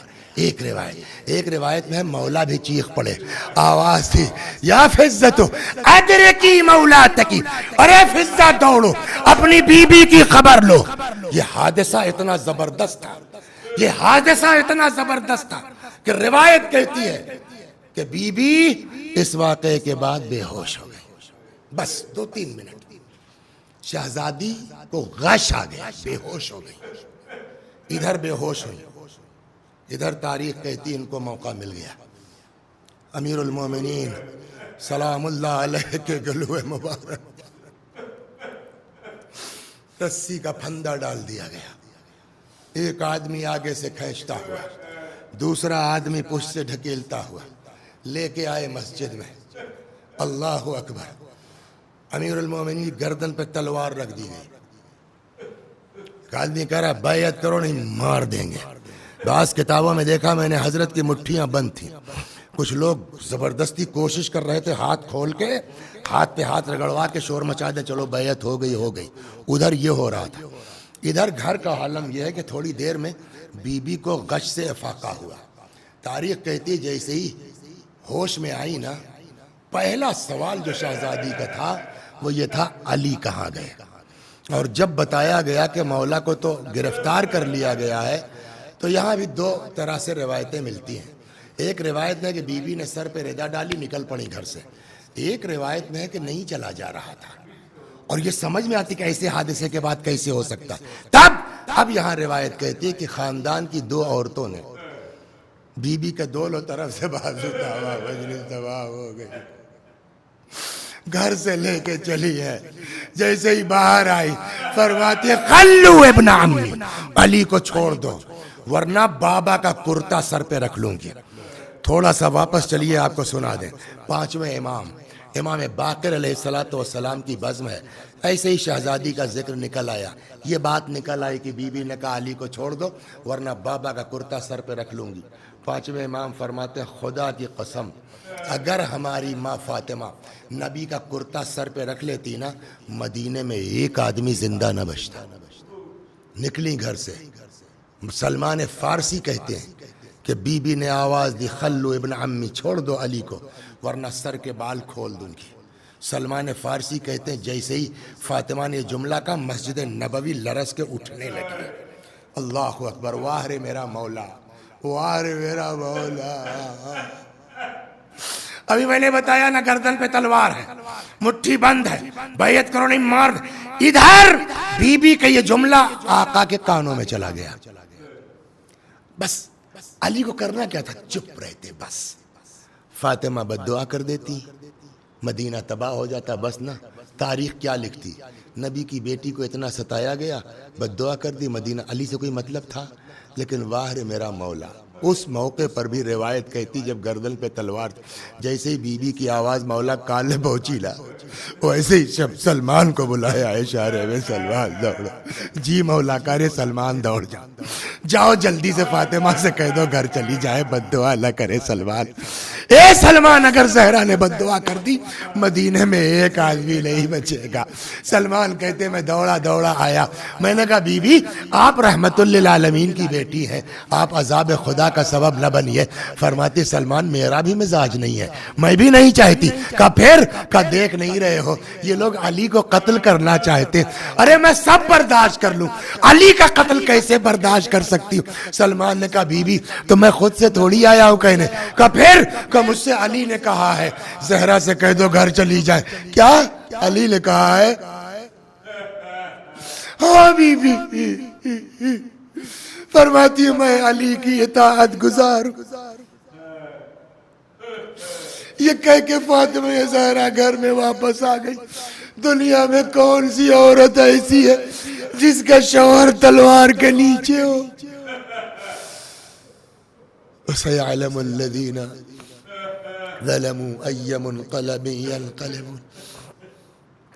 ایک روایت میں مولا بھی چیخ پڑے، آواز تھی یا فضتو ادرکی مولاتکی، ارے فضہ دوڑو اپنی بی بی کی خبر لو. یہ حادثہ اتنا زبردست تھا، یہ حادثہ اتنا زبردست تھا کہ روایت کہتی ہے کہ بی بی اس واقعے کے بعد بے ہوش ہو گئی. بس 2-3 منٹ شہزادی کو غش آ گیا، بے ہوش ہو گئی. ادھر بے ہوش ہوئی، ادھر تاریخ کہتی ان کو موقع مل گیا. امیر المومنین سلام اللہ علیہ کے گلوے مبارک رسی کا پھندا ڈال دیا گیا. ایک آدمی آگے سے کھینچتا ہوا، دوسرا آدمی پشت سے ڈھکیلتا ہوا لے کے آئے مسجد میں. اللہ اکبر. امیر المومنین گردن پہ تلوار رکھ دی گئی. ایک آدمی کہہ رہا بیعت کرو نہیں مار دیں گے. بعض کتابوں میں دیکھا میں نے حضرت کی مٹھیاں بند تھیں. کچھ لوگ زبردستی کوشش کر رہے تھے ہاتھ کھول کے ہاتھ پہ ہاتھ رگڑوا کے شور مچا دیں چلو بیعت ہو گئی. ادھر یہ ہو رہا تھا. ادھر گھر کا عالم یہ ہے کہ تھوڑی دیر میں بی بی کو غش سے افاقہ ہوا. تاریخ کہتی ہے جیسے ہی ہوش میں آئی نا، پہلا سوال جو شہزادی کا تھا وہ یہ تھا علی کہاں گئے. اور جب بتایا گیا کہ مولا کو تو گرفتار کر لیا گیا ہے، تو یہاں بھی 2 طرح سے روایتیں ملتی ہیں. ایک روایت میں کہ بی بی نے سر پہ ردا ڈالی نکل پڑی گھر سے. ایک روایت میں ہے کہ نہیں چلا جا رہا تھا. اور یہ سمجھ میں آتی کہ ایسے حادثے کے بعد کیسے ہو سکتا. اب یہاں روایت کہتی ہے کہ خاندان کی 2 عورتوں نے بی بی کے دونوں طرف سے بازو دعوا مجلس تباہ ہو گئی، گھر سے لے کے چلی ہے. جیسے ہی باہر آئی فرماتی ہے خلو ابن عمی، علی کو چھوڑ دو ورنہ بابا کا کرتا سر پہ رکھ لوں گی. تھوڑا سا واپس چلیے آپ کو سنا دیں. 5ویں امام باقر علیہ السلام کی بزم ہے. ایسے ہی شہزادی کا ذکر نکل آیا. یہ بات نکل آئی کہ بی بی نے کہا علی کو چھوڑ دو ورنہ بابا کا کرتا سر پہ رکھ لوں گی. 5ویں امام فرماتے ہیں خدا کی قسم اگر ہماری ماں فاطمہ نبی کا کرتا سر پہ رکھ لیتی نا، مدینے میں ایک آدمی زندہ نہ بچتا. نکلی گھر سے. سلمان فارسی کہتے ہیں کہ بی بی نے آواز دی خلو ابن عمی، چھوڑ دو علی کو ورنہ سر کے بال کھول دوں گی. سلمان فارسی کہتے ہیں جیسے ہی فاطمہ نے جملہ کا مسجد نبوی لرز کے اٹھنے لگی. اللہ اکبر. واہ رے میرا مولا, واہ رے میرا مولا. ابھی میں نے بتایا نا گردن پہ تلوار ہے, مٹھی بند ہے, بیعت کرو نہیں مار. ادھر بی بی کا یہ جملہ آقا کے کانوں میں چلا گیا. بس علی کو کرنا کیا تھا؟ چپ رہتے بس. فاطمہ بد دعا کر دیتی, مدینہ تباہ ہو جاتا. بس نا, تاریخ کیا لکھتی؟ نبی کی بیٹی کو اتنا ستایا گیا, بد دعا کر دی, مدینہ. علی سے کوئی مطلب تھا؟ لیکن واہ رے میرا مولا. اس موقع پر بھی روایت کہتی جب گردن پہ تلوار جیسے ہی بی بی کی آواز مولا کان میں پہنچی لا, ویسے ہی سلمان کو بلایا. اشارے میں سلمان دوڑو. جی مولا کرے سلمان دوڑ جاؤ, جاؤ جلدی سے فاطمہ سے کہہ دو گھر چلی جائے, بد دعا نہ کرے سلمان. اے سلمان, اگر زہرا نے بد دعا کر دی مدینے میں ایک آدمی نہیں بچے گا. سلمان کہتے میں دوڑا دوڑا آیا. میں نے کہا بی بی آپ رحمت للعالمین کی بیٹی ہیں, آپ عذاب خدا کا سبب نہ بنیے. فرماتے سلمان میرا بھی مزاج نہیں ہے, میں بھی نہیں چاہتی. کہا پھر؟ کہا دیکھ نہیں رہے ہو یہ لوگ علی کو قتل کرنا چاہتے. ارے میں سب برداشت کر لوں, علی کا قتل کیسے برداشت کر سکتی ہوں؟ سلمان نے کہا بی بی تو میں خود سے تھوڑی آیا ہوں کہنے. کہا پھر؟ کہا مجھ سے علی نے کہا ہے زہرا سے کہہ دو گھر چلی جائے. کیا علی نے کہا ہے؟ ہاں بی بی. فرماتی ہوں میں علی کی اطاعت گزار. یہ کہہ کے فاطمہ زہرا گھر میں واپس آ گئی. دنیا میں کون سی عورت ایسی ہے جس کا شوہر تلوار کے نیچے ہو؟ سيعلم الذين ظلموا أي منقلب ينقلبون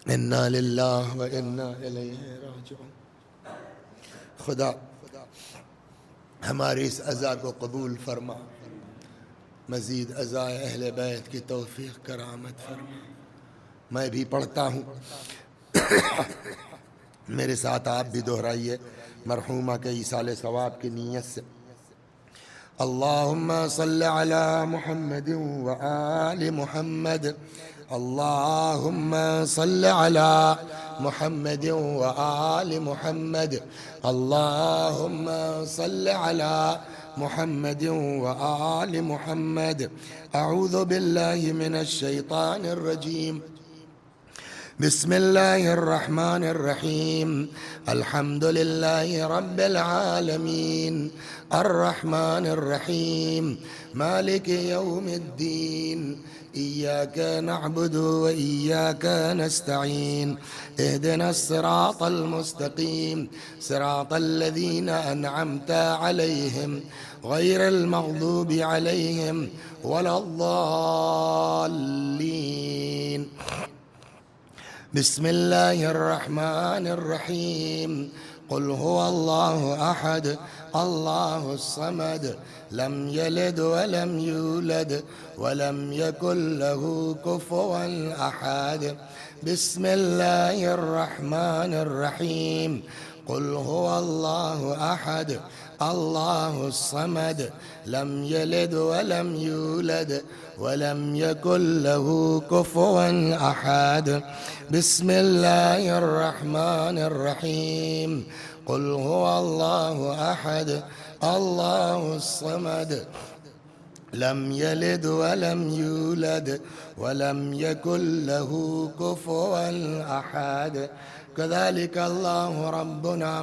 إنا لله وإنا إليه راجعون. خدا ہماری اس عزا کو قبول فرما, مزید عزائے اہل بیت کی توفیق کرامت فرما. میں بھی پڑھتا ہوں, میرے ساتھ آپ بھی دہرائیے مرحومہ کے ایصال ثواب کی نیت سے. اللہم صل علی محمد وآل محمد. اللہم صل علی محمد وآل محمد. اللہم صل علی محمد وآل محمد. اعوذ باللہ من الشیطان الرجیم. بسم اللہ الرحمن الرحیم. الحمد للہ رب العالمین الرحمن الرحیم مالک یوم الدین. إياك نعبد وإياك نستعين. اهدنا الصراط المستقيم صراط الذين أنعمت عليهم غير المغضوب عليهم ولا الضالين. بسم الله الرحمن الرحيم. قل هو الله أحد الله الصمد لم يلد ولم يولد ولم يكن له كفوا أحد. بسم الله الرحمن الرحيم. قل هو الله أحد الله الصمد لم يلد ولم يولد ولم يكن له كفوا أحد. بسم الله الرحمن الرحيم. قل هو الله أحد الله الصمد لم يلد ولم يولد ولم يكن له كفوا أحد. كذلك الله ربنا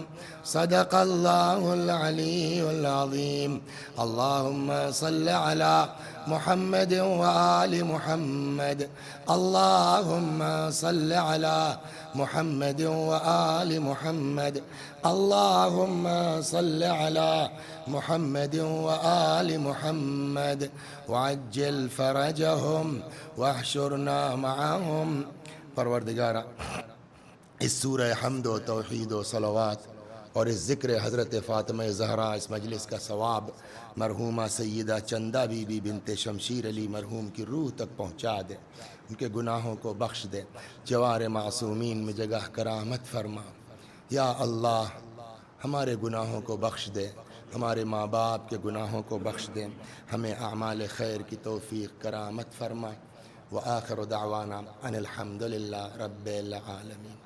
صدق الله العلي العظيم. اللهم صل على محمد وآل محمد. اللهم صل على محمد وآل محمد. اللهم صل على محمد وآل محمد وعجل فرجهم واحشرنا معهم. پروردگارہ اس سورہ حمد و توحید و صلوات اور اس ذکر حضرت فاطمہ زہرا اس مجلس کا ثواب مرحومہ سیدہ چندہ بی بی بنت شمشیر علی مرحوم کی روح تک پہنچا دے, ان کے گناہوں کو بخش دے, جوار معصومین میں جگہ کرامت فرما. یا اللہ ہمارے گناہوں کو بخش دے, ہمارے ماں باپ کے گناہوں کو بخش دے, ہمیں اعمال خیر کی توفیق کرامت فرما. وآخر دعوانا ان الحمد للہ رب العالمین.